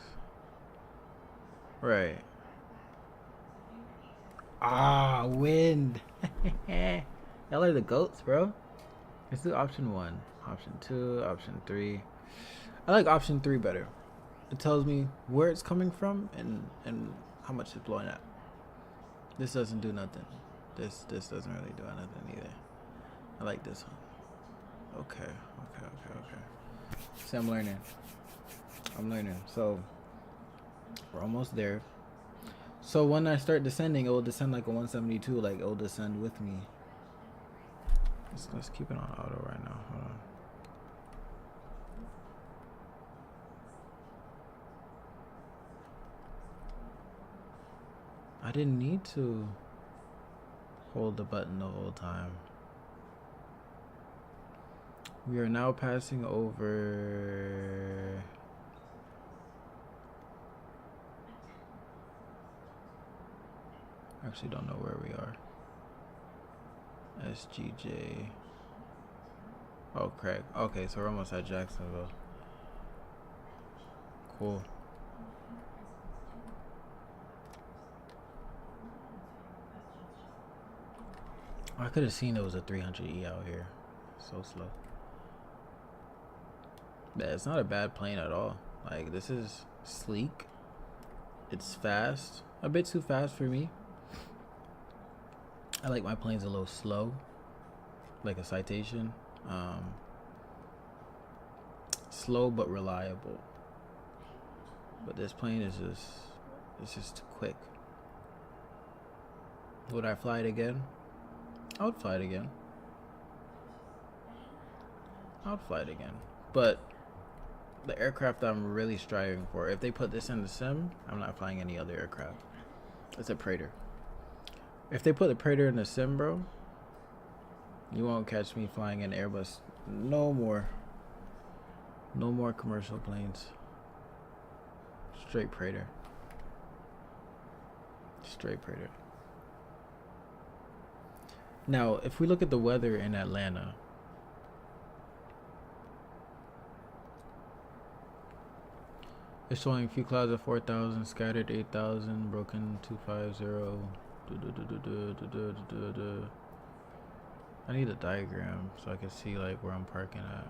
Right. Ah, wind. Y'all are the goats, bro. Let's do option 1, option 2, option 3. I like option 3 better. It tells me where it's coming from and how much it's blowing at. This doesn't do nothing. This doesn't really do nothing either. I like this one. Okay. See, I'm learning. So we're almost there. So when I start descending, it will descend like a 172. Like, it will descend with me. Let's keep it on auto right now. Hold on. I didn't need to hold the button the whole time. We are now passing over. Actually don't know where we are. SGJ. Oh, Craig. Okay, so we're almost at Jacksonville. Cool. I could have seen it was a 300E out here. So slow. Yeah, it's not a bad plane at all. Like, this is sleek. It's fast. A bit too fast for me. I like my planes a little slow, like a Citation. Slow but reliable. But this plane is just too quick. Would I fly it again? I would fly it again. But the aircraft I'm really striving for, if they put this in the sim, I'm not flying any other aircraft. It's a Praetor. If they put the Praetor in the sim, bro, you won't catch me flying an Airbus. No more. No more commercial planes. Straight Praetor. Straight Praetor. Now, if we look at the weather in Atlanta, it's showing a few clouds at 4,000, scattered 8,000, broken 250. I need a diagram so I can see like where I'm parking at.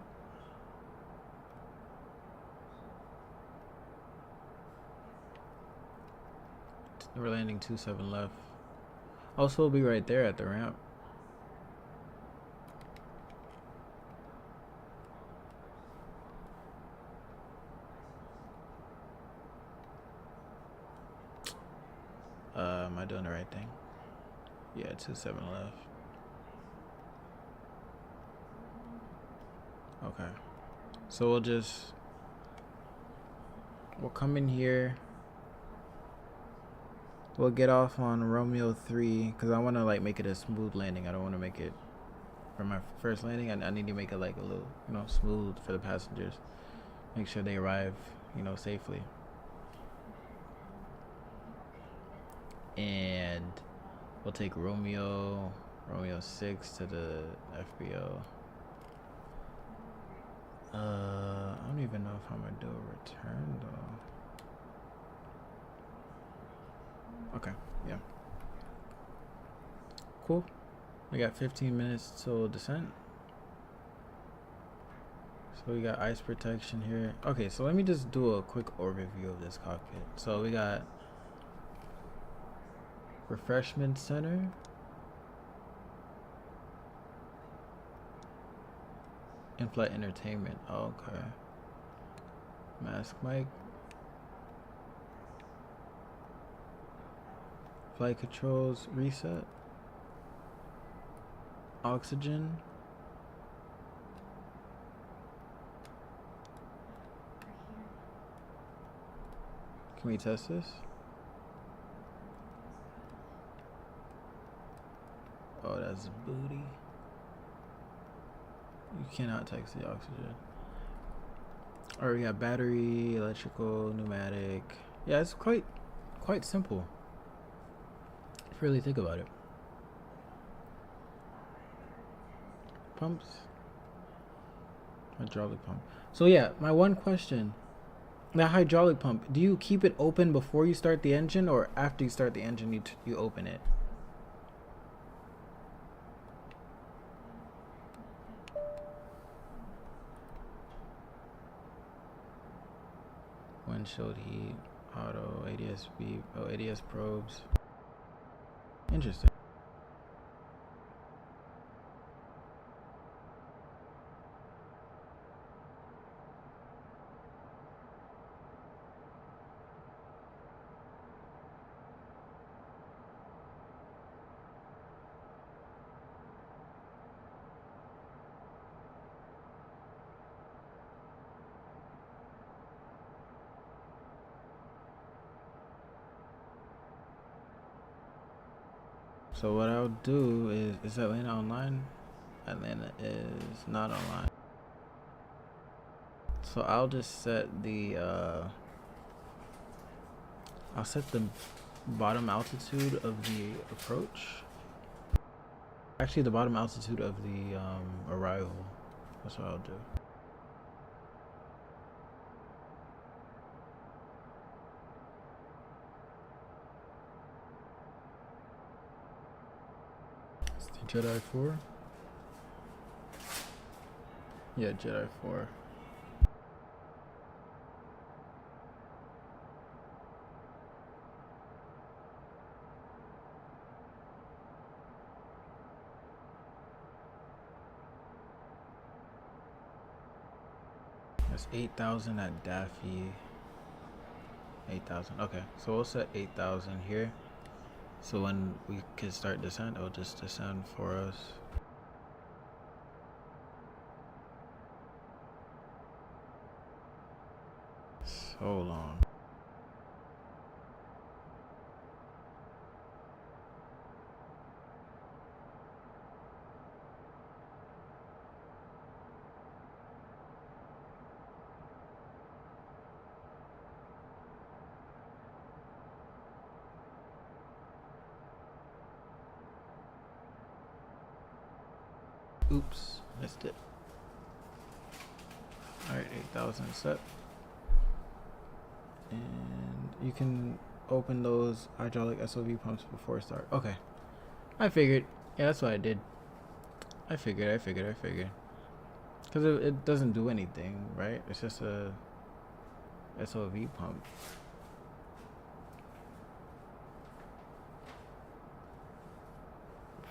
We're landing 27 left. Also, we'll be right there at the ramp. Am I doing the right thing? Yeah, 27 left. Okay. So we'll come in here. We'll get off on Romeo 3 because I want to like make it a smooth landing. I don't want to make it for my first landing. I need to make it like a little, smooth for the passengers. Make sure they arrive, safely. And we'll take Romeo 6 to the FBO. I don't even know if I'm gonna do a return though. Okay, yeah. Cool. We got 15 minutes till descent. So we got ice protection here. Okay, so let me just do a quick overview of this cockpit. So we got refreshment center. In-flight entertainment. Oh, okay. Mask mic. Flight controls reset. Oxygen. Can we test this? Oh, that's booty. You cannot text the oxygen. Or we got battery, electrical, pneumatic. Yeah, it's quite simple. If you really think about it. Pumps. Hydraulic pump. So yeah, my one question. That hydraulic pump, do you keep it open before you start the engine or after you start the engine you open it? Windshield heat, auto, ADS beep, ADS probes. Interesting. So what I'll do is Atlanta online? Atlanta is not online. So I'll just set the I'll set the bottom altitude of the approach. Actually, the bottom altitude of the arrival. That's what I'll do. Jedi 4? Yeah, Jedi 4. That's 8,000 at Daffy. 8,000. Okay, so we'll set 8,000 here. So when we can start descent, it'll just descend for us. So long. Oops, missed it. Alright, 8,000 set. And you can open those hydraulic SOV pumps before start. Okay. I figured. Yeah, that's what I did. I figured. Because it doesn't do anything, right? It's just a SOV pump.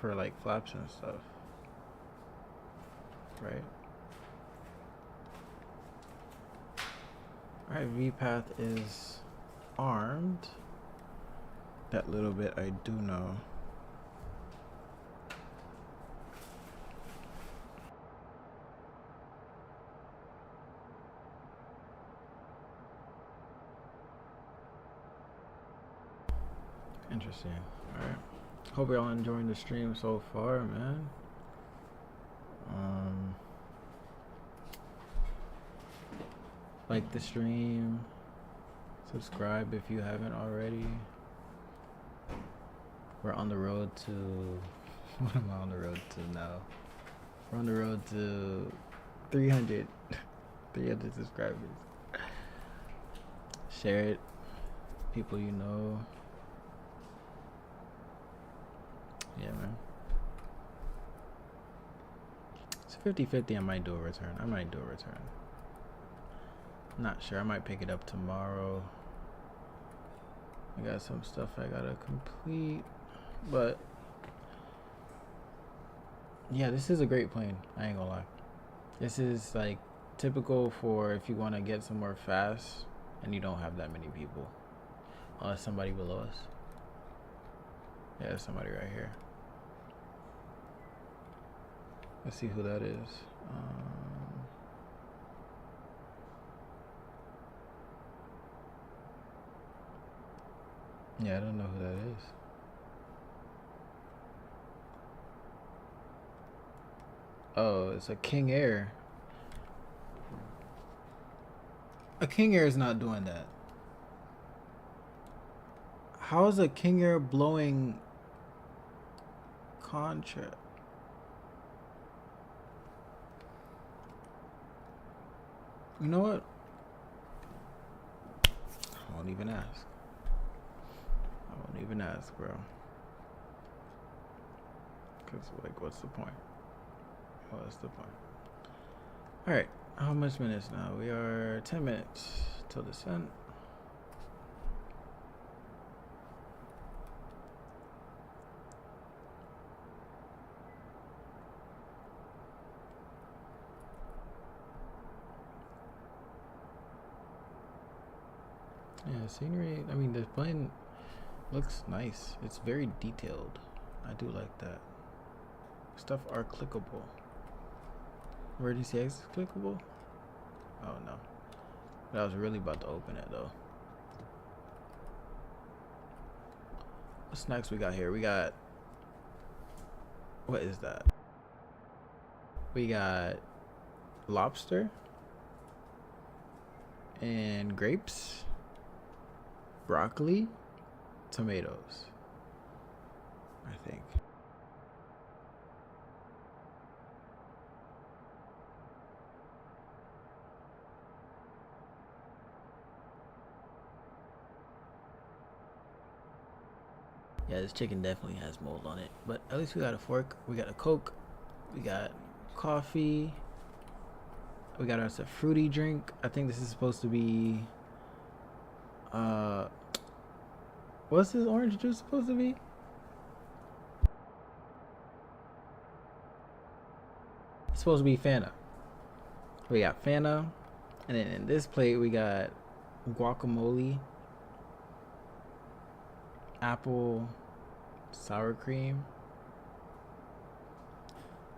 for like flaps and stuff, right? All right, VPath is armed. That little bit I do know. Interesting. All right. Hope y'all enjoying the stream so far, man. Like the stream. Subscribe if you haven't already. We're on the road to... What am I on the road to now? We're on the road to 300 subscribers. Share it. People you know. Yeah, man. It's 50-50. I might do a return. Not sure. I might pick it up tomorrow. I got some stuff I gotta complete. But yeah, this is a great plane. I ain't gonna lie. This is like typical for if you want to get somewhere fast and you don't have that many people. Somebody below us. Yeah, there's somebody right here. Let's see who that is. Yeah, I don't know who that is. Oh, it's a King Air. A King Air is not doing that. How is a King Air blowing contract? You know what? I won't even ask. Bro. Cause like, what's the point? Alright, how much minutes now? We are 10 minutes till descent. Yeah, scenery, I mean, the plane looks nice. It's very detailed. I do like that. Stuff are clickable. Emergency exit is clickable? Oh no. But I was really about to open it though. What snacks we got here? We got... What is that? We got lobster and grapes, broccoli, tomatoes, I think. Yeah, this chicken definitely has mold on it, but at least we got a fork, we got a Coke, we got coffee, we got us a fruity drink. I think this is supposed to be what's this orange juice supposed to be? It's supposed to be Phenom. We got Phenom, and then in this plate we got guacamole, apple sour cream,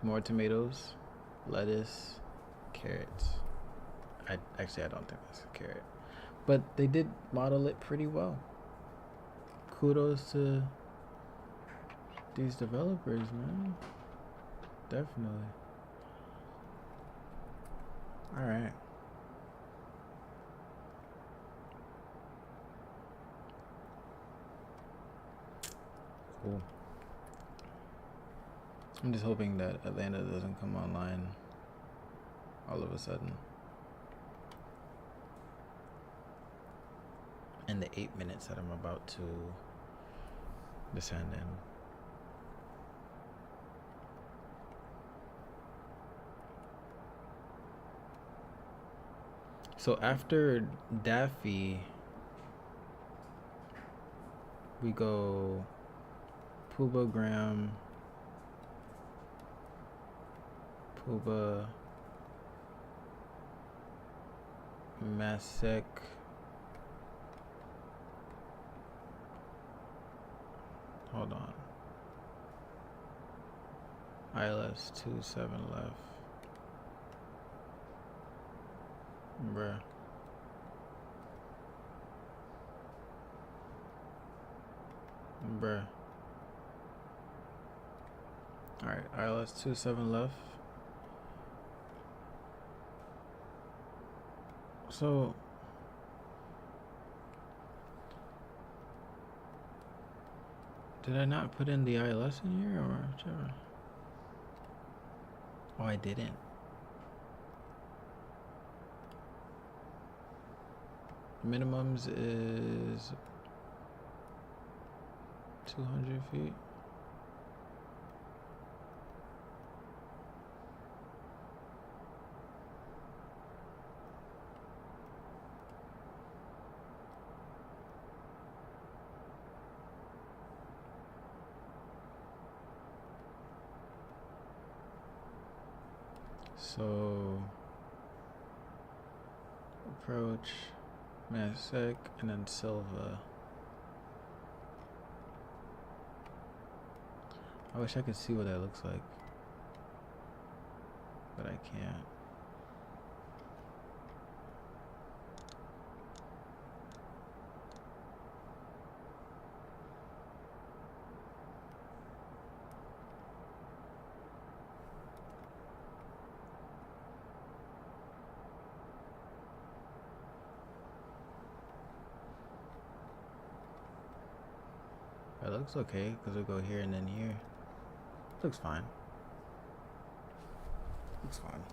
more tomatoes, lettuce, carrots. I don't think that's a carrot, but they did model it pretty well. Kudos to these developers, man. Definitely. All right. Cool. I'm just hoping that Atlanta doesn't come online all of a sudden. In the 8 minutes that I'm about to descend in. So after Daffy, we go Puba Graham, Puba, Masek. Hold on. ILS 27 left. Bruh. Bruh. Alright, ILS 27 left. So did I not put in the ILS in here or whichever? Oh, I didn't. Minimums is 200 feet. So approach Masek and then Silva. I wish I could see what that looks like, but I can't. It looks okay because we go here and then here. Looks fine. Looks fine.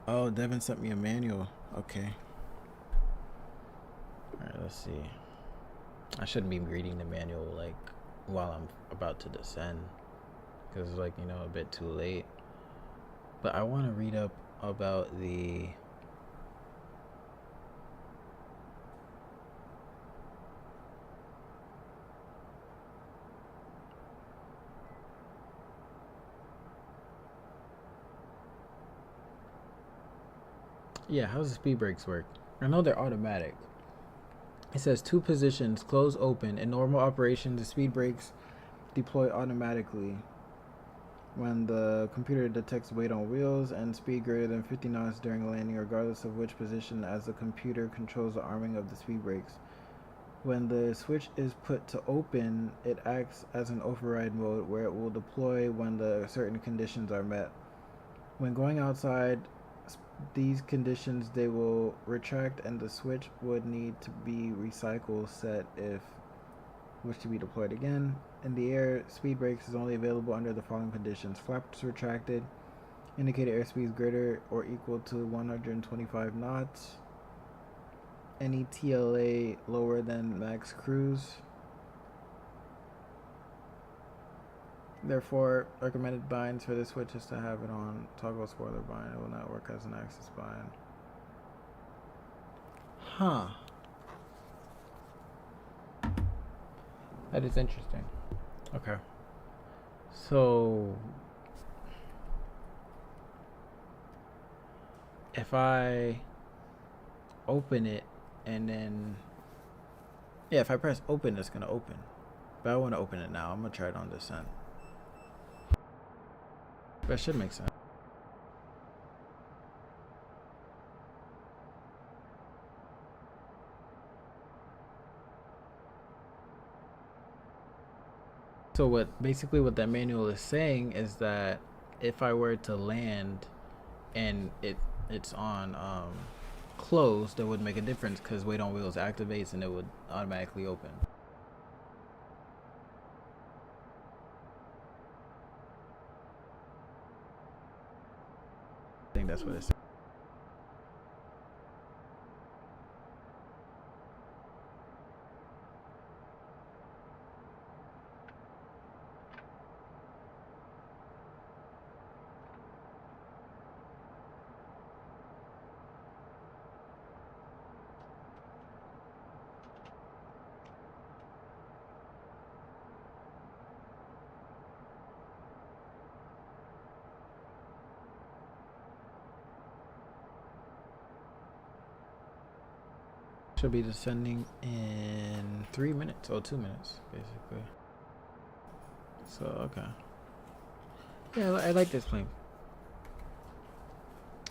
Oh, Devin sent me a manual. Okay. Alright, let's see. I shouldn't be reading the manual like while I'm about to descend because it's like, you know, a bit too late. But I want to read up about the how does the speed brakes work? I know they're automatic. It says 2 positions, close, open. In normal operation, the speed brakes deploy automatically when the computer detects weight on wheels and speed greater than 50 knots during landing, regardless of which position, as the computer controls the arming of the speed brakes. When the switch is put to open, it acts as an override mode where it will deploy when the certain conditions are met. When going outside these conditions, they will retract and the switch would need to be recycle set if wish to be deployed again. In the air, speed brakes is only available under the following conditions: flaps retracted, indicated airspeed is greater or equal to 125 knots, any TLA lower than max cruise. Therefore, recommended binds for this switch is to have it on toggle spoiler bind. It will not work as an axis bind. Huh. That is interesting. Okay. So if I open it and then if I press open, it's gonna open. But I want to open it now. I'm gonna try it on descent. That should make sense. So what that manual is saying is that if I were to land and it's on closed, it would make a difference because weight on wheels activates and it would automatically open. I think that's what it's saying. Should be descending in 3 minutes, or 2 minutes, basically. So, okay. Yeah, I like this plane.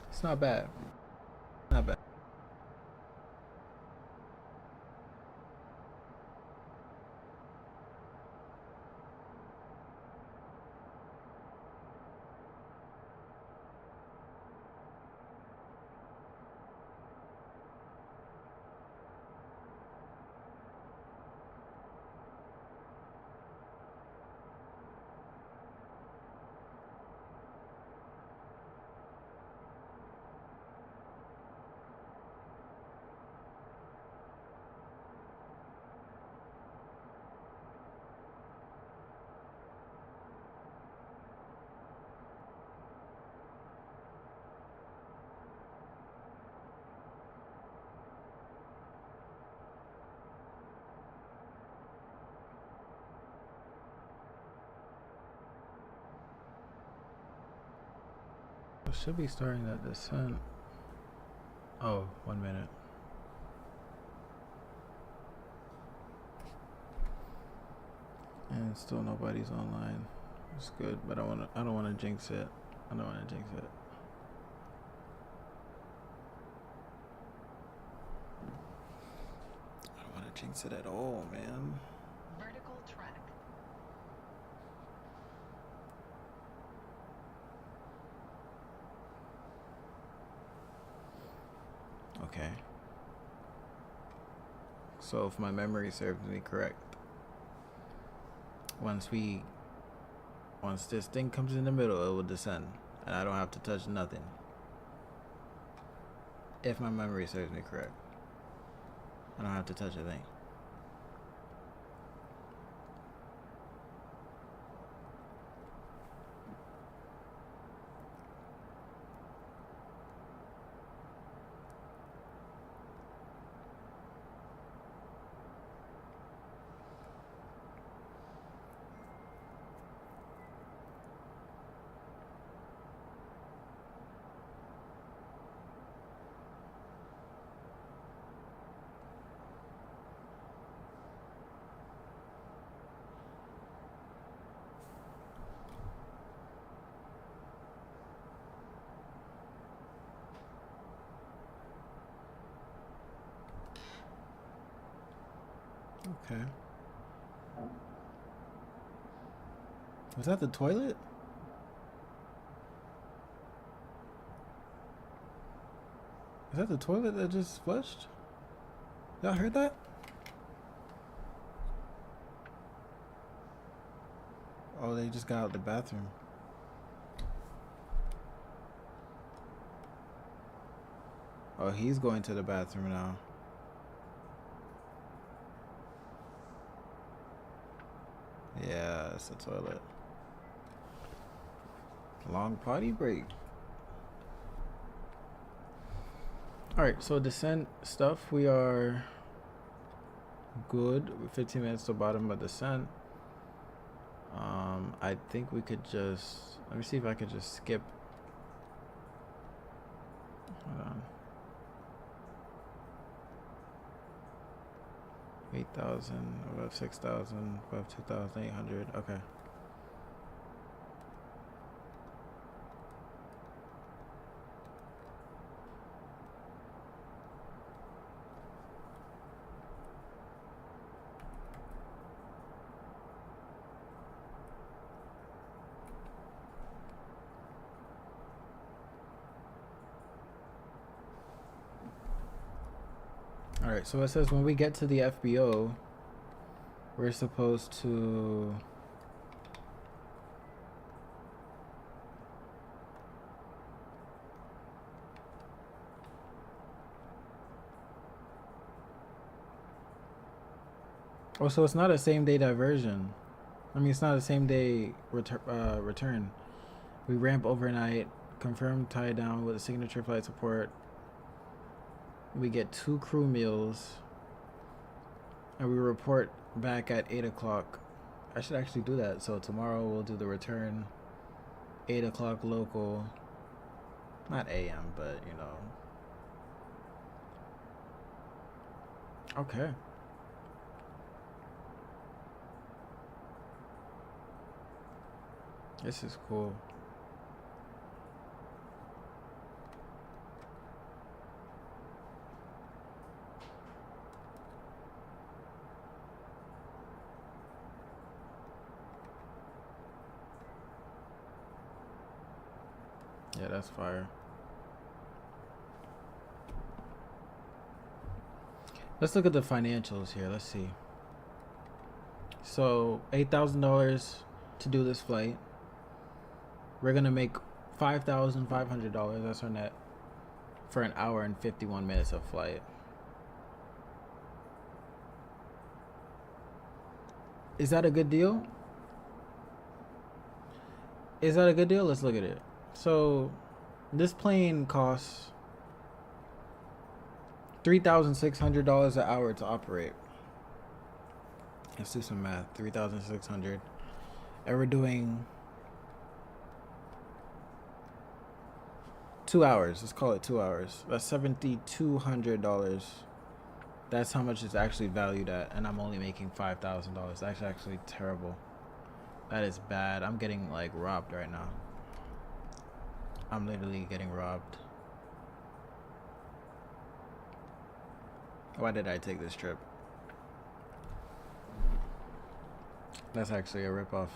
It's not bad. Not bad. Should be starting that descent. Oh, 1 minute. And still nobody's online. It's good, but I don't wanna jinx it. I don't wanna jinx it. I don't wanna jinx it at all, man. Vertical track. Okay. So if my memory serves me correct, once this thing comes in the middle, it will descend, and I don't have to touch nothing. If my memory serves me correct, I don't have to touch a thing. Okay. Was that the toilet? Is that the toilet that just flushed? Y'all heard that? Oh, they just got out the bathroom. Oh, he's going to the bathroom now. Yeah, it's the toilet. Long potty break. Alright, so descent stuff, we are good. We're 15 minutes to bottom of descent. I think we could just, let me see if I could just skip. Hold on. 8,000, above 6,000, above 2,800. Okay. Alright, so it says when we get to the FBO, we're supposed to oh, so it's not a same day diversion. I mean, it's not a same day return. We ramp overnight, confirm tie down with a signature flight support. We get 2 crew meals, and we report back at 8 o'clock. I should actually do that. So tomorrow we'll do the return, 8 o'clock local, not AM, but you know. Okay. This is cool. Yeah, that's fire. Let's look at the financials here. Let's see. So $8,000 to do this flight. We're gonna make $5,500. That's our net for an hour and 51 minutes of flight. Is that a good deal? Is that a good deal? Let's look at it. So this plane costs $3,600 an hour to operate. Let's do some math. 3,600, and we're doing 2 hours. Let's call it 2 hours. That's $7,200. That's how much it's actually valued at, and I'm only making $5,000. That's actually terrible. That is bad. I'm getting like robbed right now. I'm literally getting robbed. Why did I take this trip? That's actually a ripoff.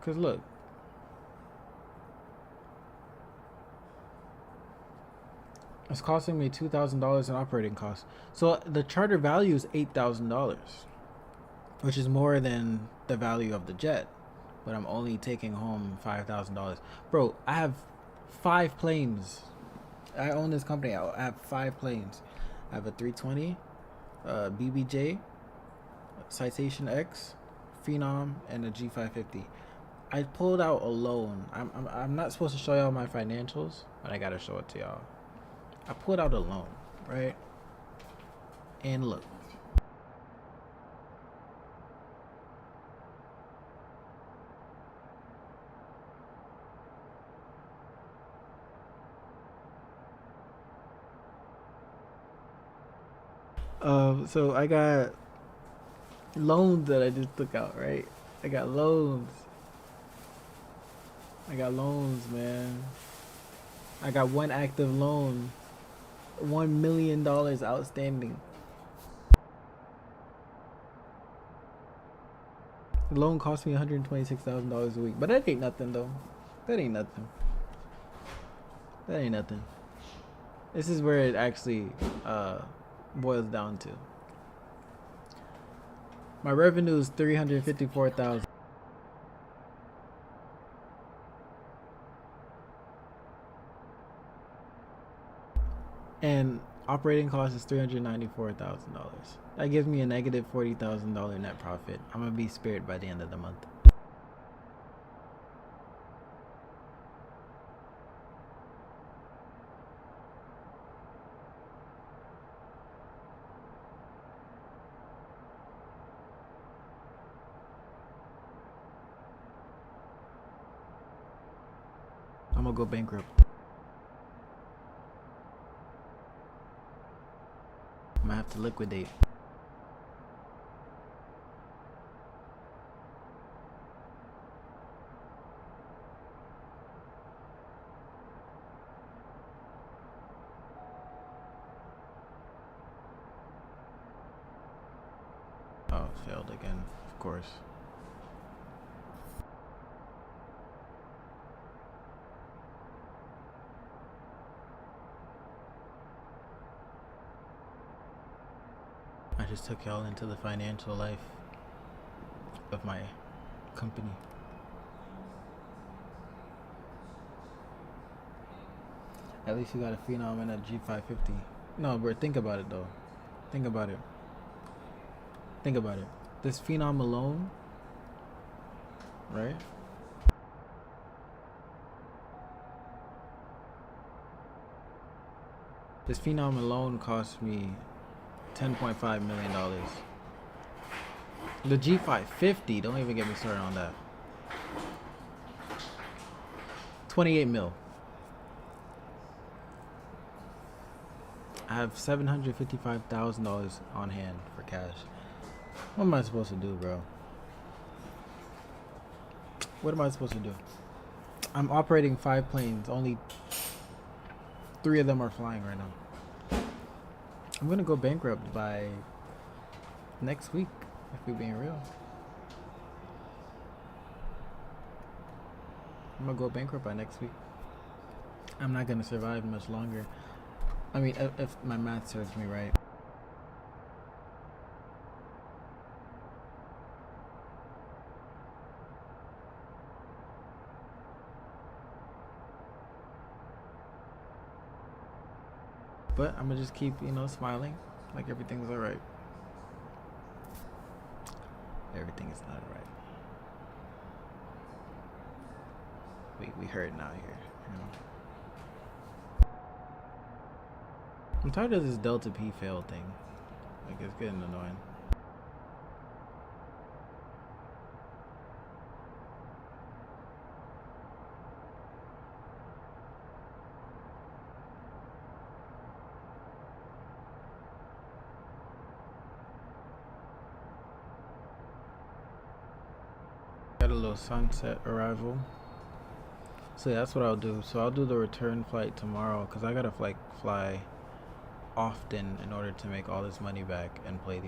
Cause look. It's costing me $2,000 in operating costs. So the charter value is $8,000, which is more than the value of the jet. But I'm only taking home $5,000. Bro, I have 5 planes. I own this company. I have 5 planes. I have a 320, BBJ, Citation X, Phenom, and a G550. I pulled out a loan. I'm not supposed to show y'all my financials, but I gotta show it to y'all. I pulled out a loan, right? And look. So I got loans that I just took out, right? I got loans, man. I got one active loan, $1 million outstanding. The loan cost me $126,000 a week, but that ain't nothing though. That ain't nothing. This is where it actually boils down to. My revenue is $354,000. And operating cost is $394,000. That gives me a negative $40,000 net profit. I'm gonna be spared by the end of the month. I'm gonna go bankrupt. I'm gonna have to liquidate. Oh, it failed again, of course. I just took y'all into the financial life of my company. At least you got a Phenom and a G550. No, bro, think about it though. Think about it. This Phenom alone, right? This Phenom alone cost me $10.5 million. The G550, don't even get me started on that. 28 mil. I have $755,000 on hand for cash. What am I supposed to do, bro? What am I supposed to do? I'm operating 5 planes. Only 3 of them are flying right now. I'm gonna go bankrupt by next week, if we're being real. I'm gonna go bankrupt by next week. I'm not gonna survive much longer. I mean, if my math serves me right. But I'm gonna just keep, smiling, like everything's alright. Everything is not alright. We hurting out here, I'm tired of this Delta P fail thing. Like, it's getting annoying. Got a little sunset arrival. So yeah, that's what I'll do. So I'll do the return flight tomorrow because I gotta fly often in order to make all this money back and pay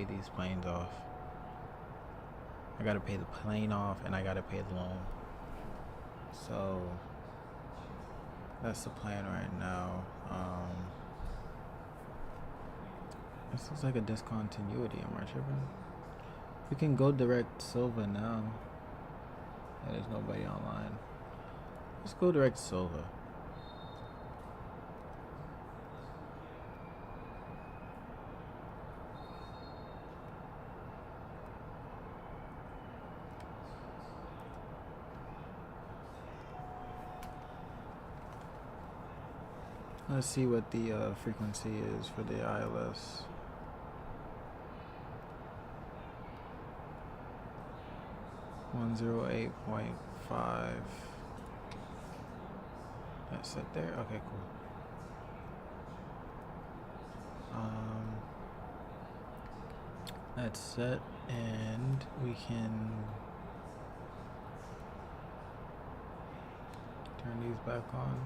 these planes off. I gotta pay the plane off and I gotta pay the loan. So that's the plan right now. This looks like a discontinuity. Am I tripping? We can go direct Silva now. Yeah, there's nobody online. Let's go direct Silva. Let's see what the frequency is for the ILS. $108.5. That's it there. Okay, cool. That's set, and we can turn these back on.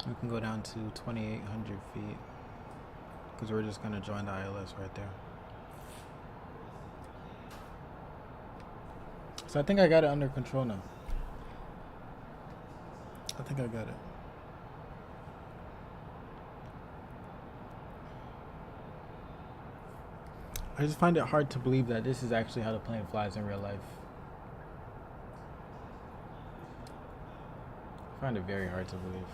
We can go down to 2,800 feet because we're just gonna join the ILS right there. So I think I got it under control now. I think I got it. I just find it hard to believe that this is actually how the plane flies in real life. I find it very hard to believe.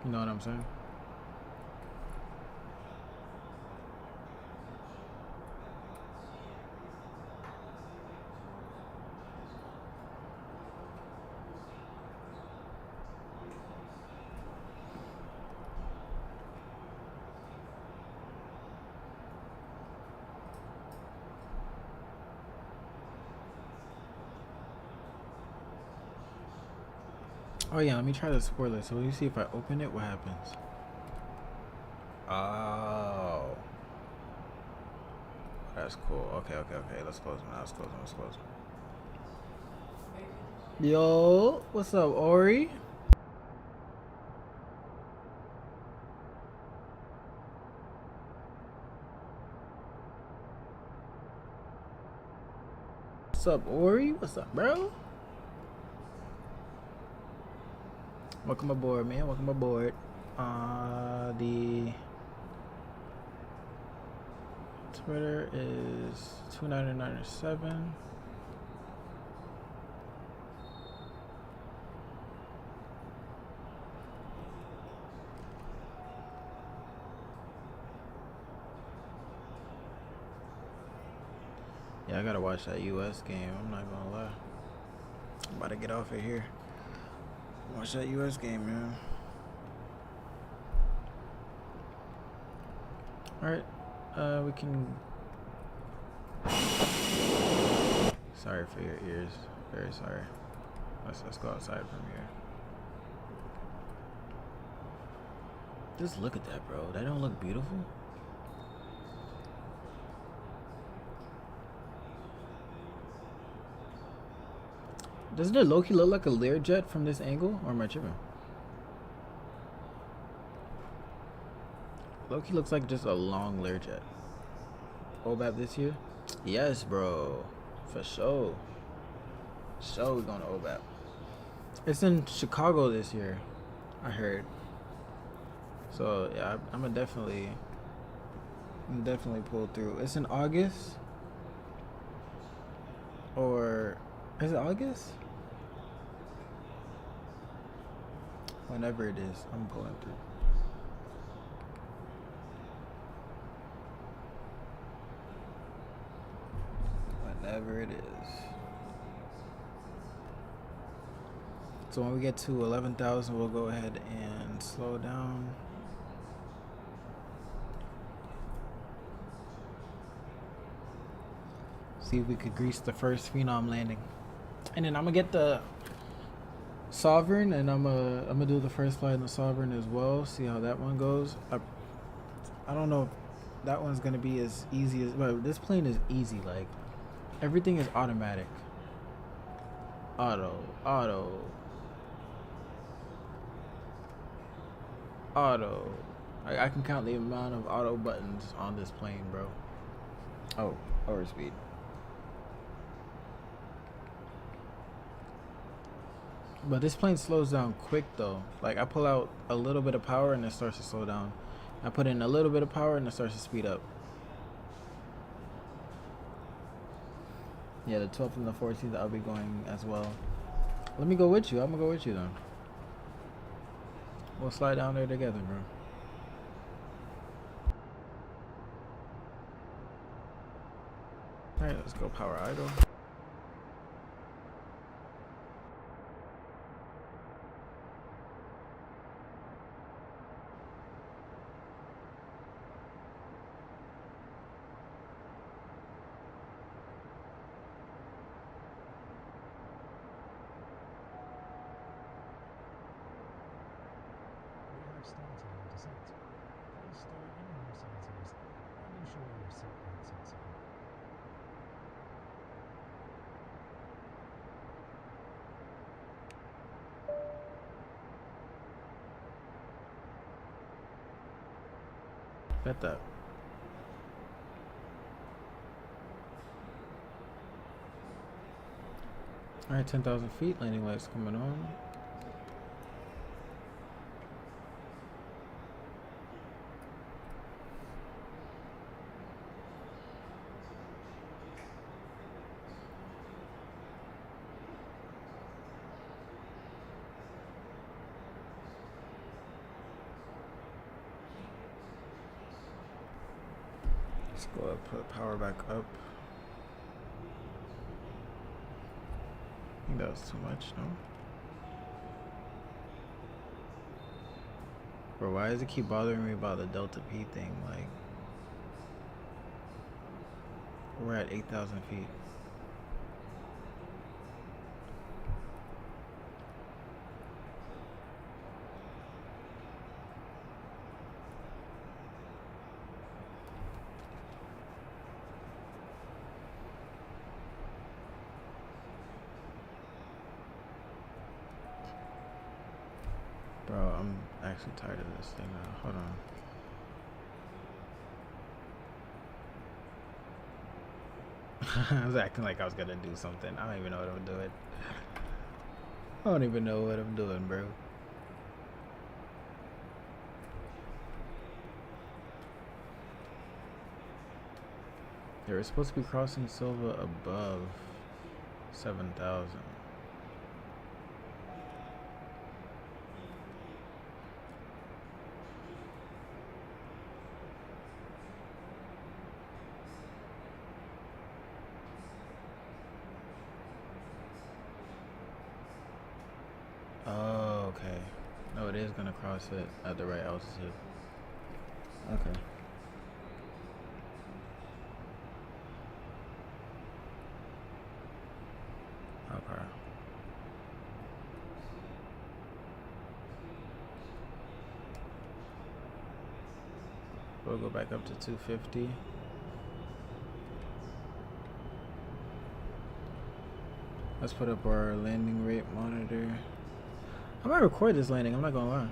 You know what I'm saying? Oh yeah, let me try the spoiler. So you see if I open it, what happens? Oh, that's cool. Okay. Let's close them. Let's close them. Yo, what's up, Ori? What's up, Ori? What's up, bro? Welcome aboard, man. Welcome aboard. The Twitter is 29907. Yeah, I gotta watch that US game. I'm not gonna lie. I'm about to get off of here. Watch that US game, man. Alright, we can Sorry for your ears. Very sorry. Let's go outside from here. Just look at that, bro. That don't look beautiful? Doesn't it low-key look like a Learjet from this angle? Or am I tripping? Low-key looks like just a long Learjet. OBAP this year? Yes, bro. For sure. So we're going to OBAP. It's in Chicago this year, I heard. So yeah, I'm gonna definitely pull through. It's in August, or is it August? Whenever it is, I'm pulling through. Whenever it is. So when we get to 11,000, we'll go ahead and slow down. See if we could grease the first Phenom landing. And then I'm gonna get the Sovereign, and I'm gonna do the first flight in the Sovereign as well. See how that one goes. I don't know if that one's gonna be as easy as, but this plane is easy. Like everything is automatic. Auto. I can count the amount of auto buttons on this plane, bro. Oh, overspeed. But this plane slows down quick though. Like I pull out a little bit of power and it starts to slow down. I put in a little bit of power and it starts to speed up. Yeah, the 12th and the 14th I'll be going as well. Let me go with you. I'm gonna go with you then. We'll slide down there together, bro. Alright, let's go power idle. Bet that. Alright, 10,000 feet, landing lights coming on. Let's go up, put power back up. I think that was too much, no? Bro, why does it keep bothering me about the Delta P thing? Like, we're at 8,000 feet. Bro, I'm actually tired of this thing now. Hold on. I was acting like I was gonna do something. I don't even know what I'm doing. I don't even know what I'm doing, bro. They were supposed to be crossing Silva above 7,000. Oh, okay. No, it is gonna cross it at the right altitude. Okay. We'll go back up to 250. Let's put up our landing rate monitor. I might record this landing, I'm not gonna lie.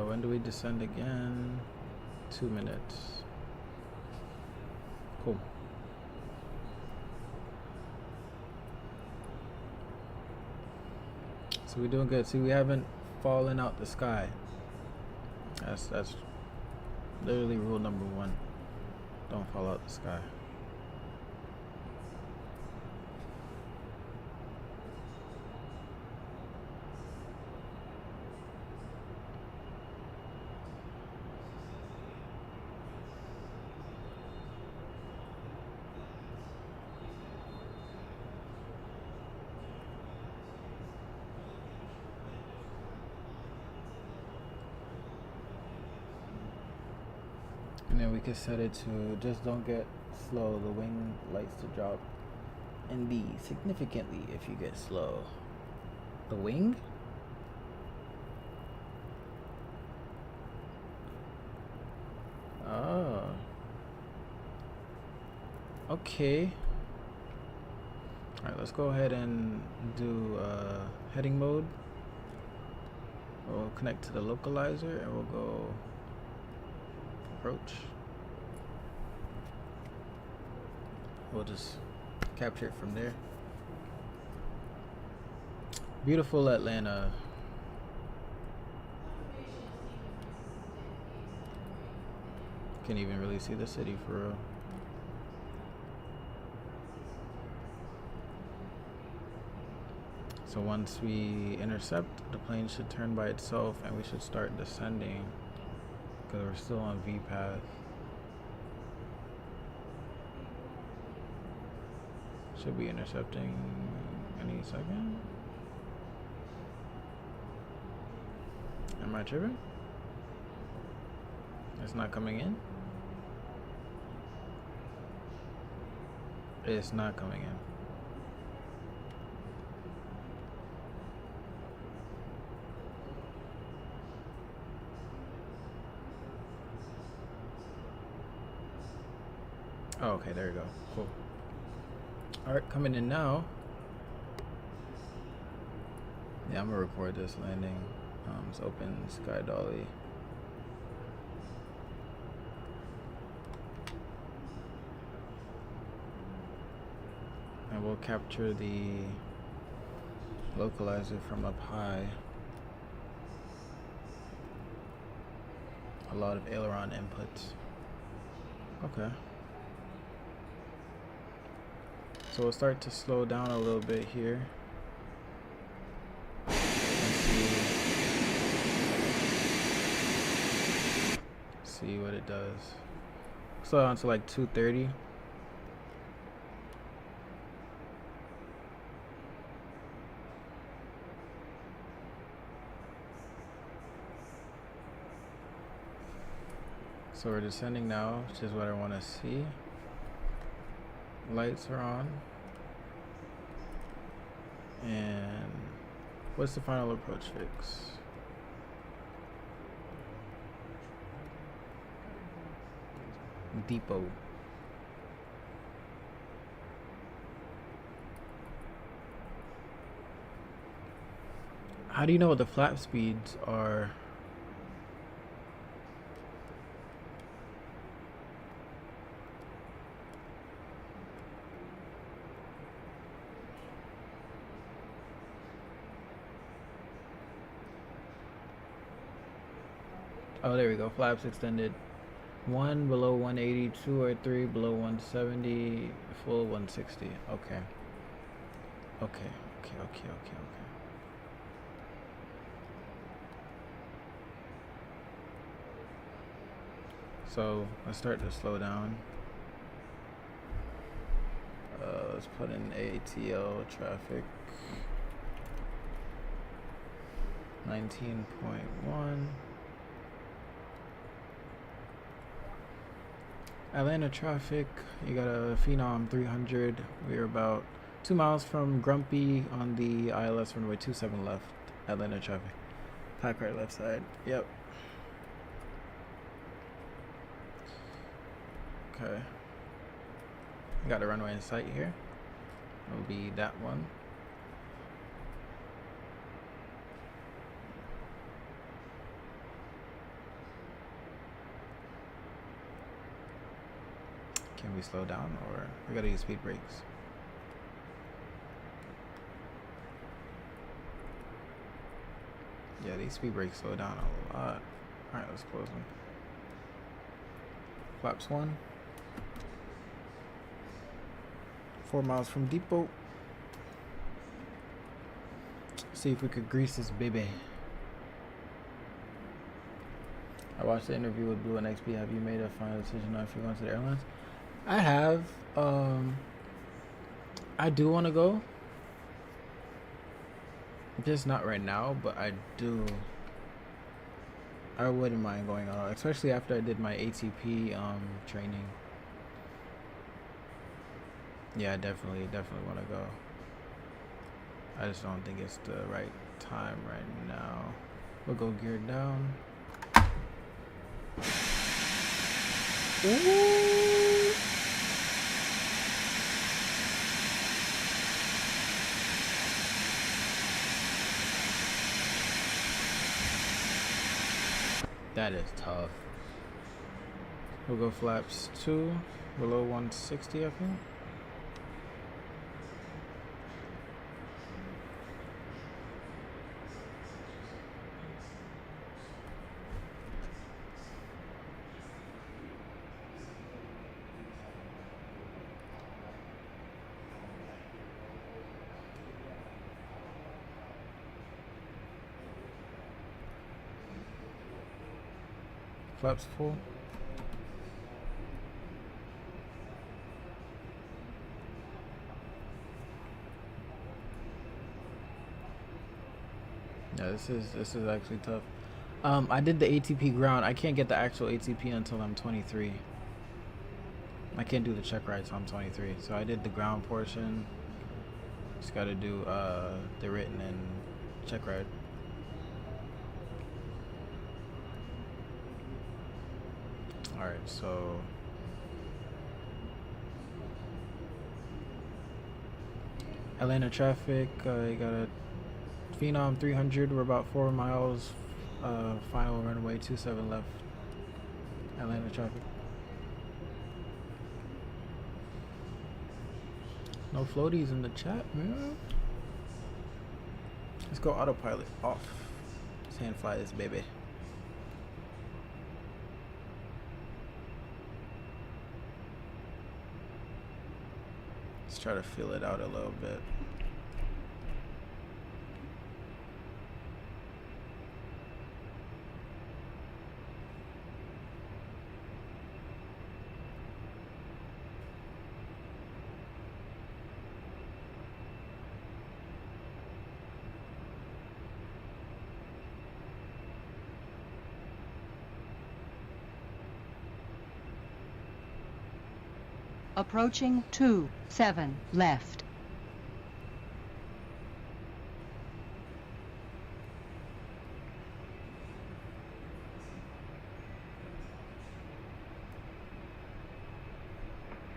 When do we descend again? 2 minutes. Cool. So we're doing good. See, we haven't fallen out the sky. That's literally rule number 1. Don't fall out the sky. And then we can set it to just don't get slow. The wing likes to drop and be significantly if you get slow. The wing? Oh. Okay. Alright, let's go ahead and do heading mode. We'll connect to the localizer and we'll go approach. We'll just capture it from there. Beautiful Atlanta. Can't even really see the city for real. So once we intercept, the plane should turn by itself and we should start descending because we're still on V path. Should be intercepting any second. Am I tripping? It's not coming in? It's not coming in. Oh, okay, there you go. Cool. Alright, coming in now. Yeah, I'm gonna record this landing. It's open sky dolly. And we'll capture the localizer from up high. A lot of aileron inputs. Okay. So we'll start to slow down a little bit here. See what it does. Slow down to like 230. So we're descending now, which is what I want to see. Lights are on. And what's the final approach fix? Depot. How do you know what the flap speeds are? Oh, there we go. Flaps extended. 1 below 180, 2 or 3 below 170, full 160. Okay. Okay. So let's start to slow down. Let's put in ATL traffic 19.1. Atlanta traffic, you got a Phenom 300. We're about 2 miles from Grumpy on the ILS runway 27 left. Atlanta traffic. Pack right left side. Yep. Okay. Got a runway in sight here. It'll be that one. Can we slow down, or we gotta use speed brakes? Yeah, these speed brakes slow down a lot. Alright, let's close them. Flaps 1. 4 miles from depot. See if we could grease this baby. I watched the interview with Blue and XP. Have you made a final decision on if you're going to the airlines? I have. I do want to go. Just not right now, but I do. I wouldn't mind going on, especially after I did my ATP training. Yeah, I definitely want to go. I just don't think it's the right time right now. We'll go gear down. Ooh. That is tough. We'll go flaps 2, below 160, I think. Flaps full. Yeah, this is actually tough. I did the ATP ground. I can't get the actual ATP until I'm 23. I can't do the check ride until I'm 23. So I did the ground portion. Just gotta do the written and check ride. Alright, so Atlanta traffic, you got a Phenom 300, we're about 4 miles, final runway 27 left, Atlanta traffic. No floaties in the chat, man. Let's go autopilot off. Sand fly this baby. Let's try to feel it out a little bit. Approaching 27 left.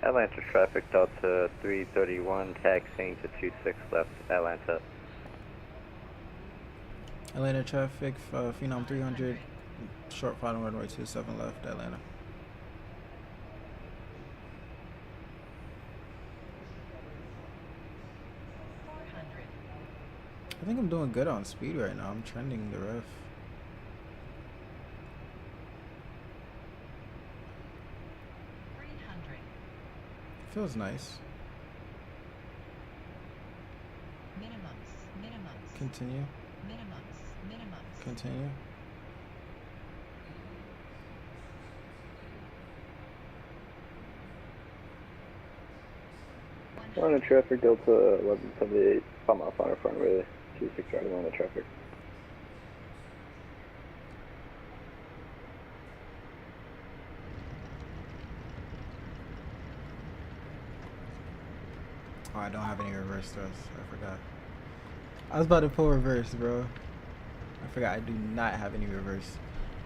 Atlanta traffic, Delta 331, taxiing to 26 left, Atlanta. Atlanta traffic, Phenom 300, short final runway 27 left, Atlanta. I think I'm doing good on speed right now. I'm trending the ref. Feels nice. Continue. Continue. Line of traffic, Delta 1178, 5 miles on front runway 26 right line of traffic. Oh, I don't have any reverse thrust. I forgot. I was about to pull reverse, bro. I forgot I do not have any reverse.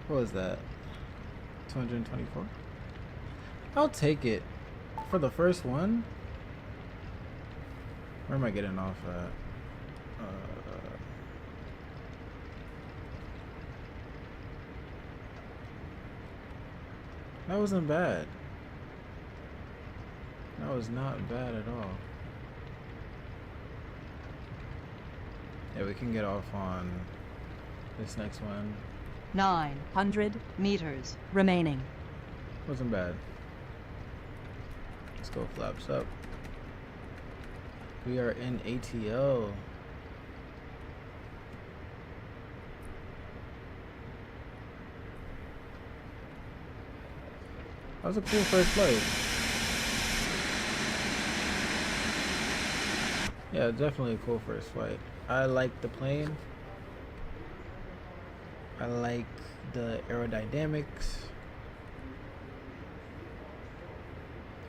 What was that? 224? I'll take it. For the first one? Where am I getting off at? That wasn't bad. That was not bad at all. Yeah, we can get off on this next one. 900 meters remaining. Wasn't bad. Let's go flaps up. We are in ATL. That was a cool first flight. Yeah, definitely a cool first flight. I like the plane. I like the aerodynamics.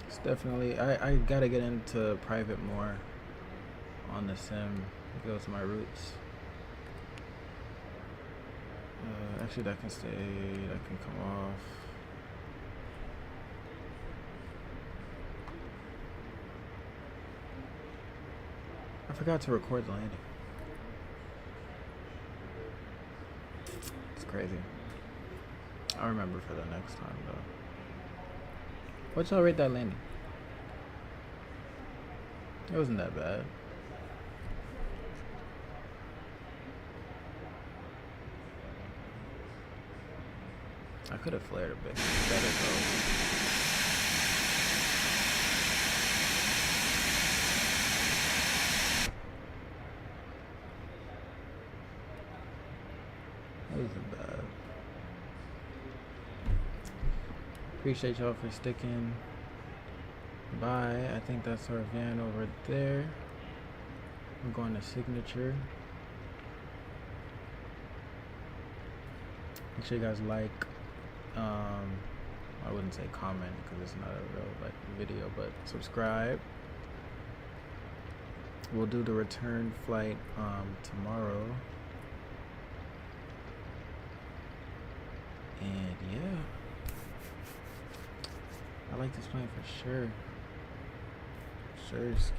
It's definitely, I gotta get into private more on the sim. It goes to my roots. Actually, that can stay, that can come off. I forgot to record the landing. It's crazy. I'll remember for the next time though. What y'all rate that landing? It wasn't that bad. I could have flared a bit better though. That wasn't bad. Appreciate y'all for sticking by. I think that's our van over there. I'm going to signature. Make sure you guys like. I wouldn't say comment because it's not a real like video, but subscribe. We'll do the return flight tomorrow. And yeah, I like this plane for sure. Sure, ski.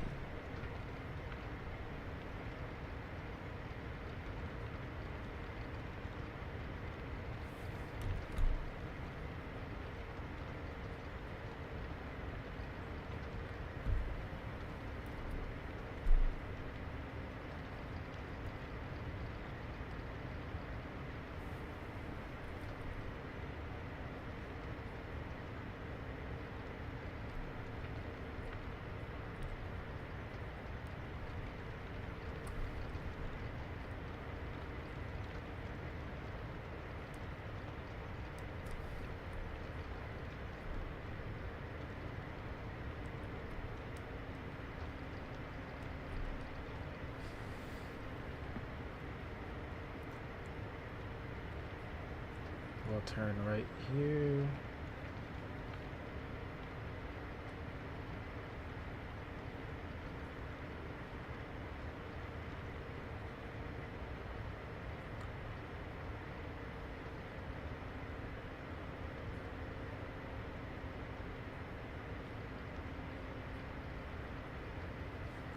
We'll turn right here.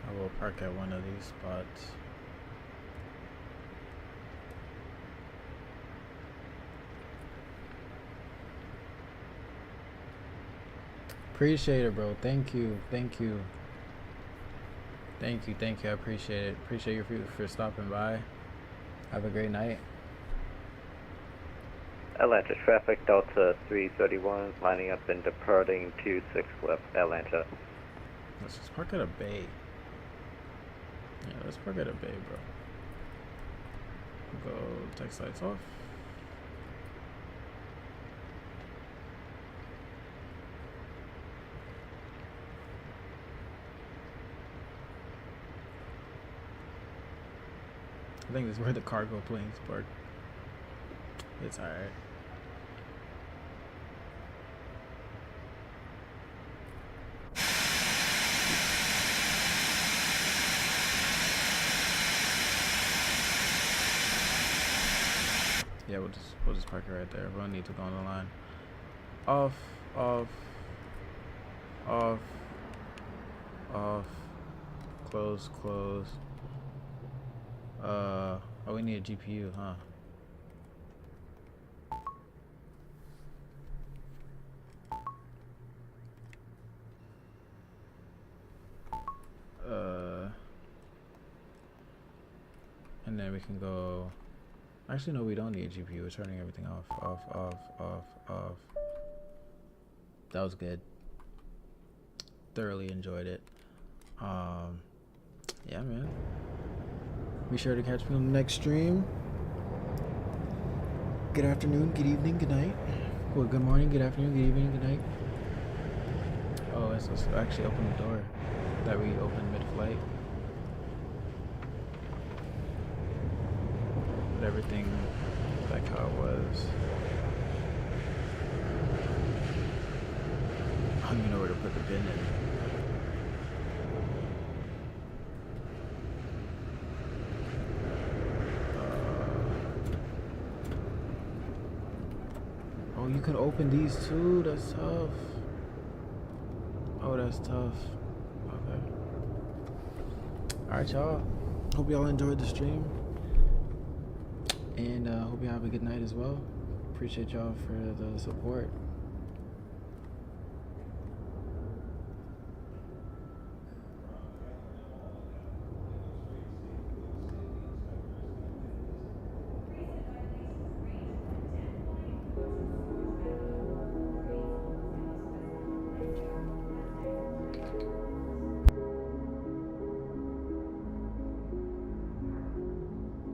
I will park at one of these spots. Appreciate it, bro. Thank you. Thank you. Thank you. Thank you. I appreciate it. Appreciate you for stopping by. Have a great night. Atlanta traffic, Delta 331, lining up and departing 26 left, Atlanta. Let's just park at a bay. Yeah, let's park at a bay, bro. Go text lights off. I think this is where the cargo planes park. It's alright. Yeah, we'll just park it right there. We don't need to go on the line. Off, off, off, off, close, close. Oh, we need a GPU, huh? And then we can go. Actually, no, we don't need a GPU. We're turning everything off, off, off, off, off. That was good. Thoroughly enjoyed it. Yeah, man. Be sure to catch me on the next stream. Good afternoon, good evening, good night. Well, good morning, good afternoon, good evening, good night. Oh, it's actually open the door that we opened mid-flight. But everything like how it was. I don't even know where to put the bin in. Oh, you can open these too? That's tough. Oh, that's tough. Okay. Alright, y'all. Hope y'all enjoyed the stream. And hope you have a good night as well. Appreciate y'all for the support.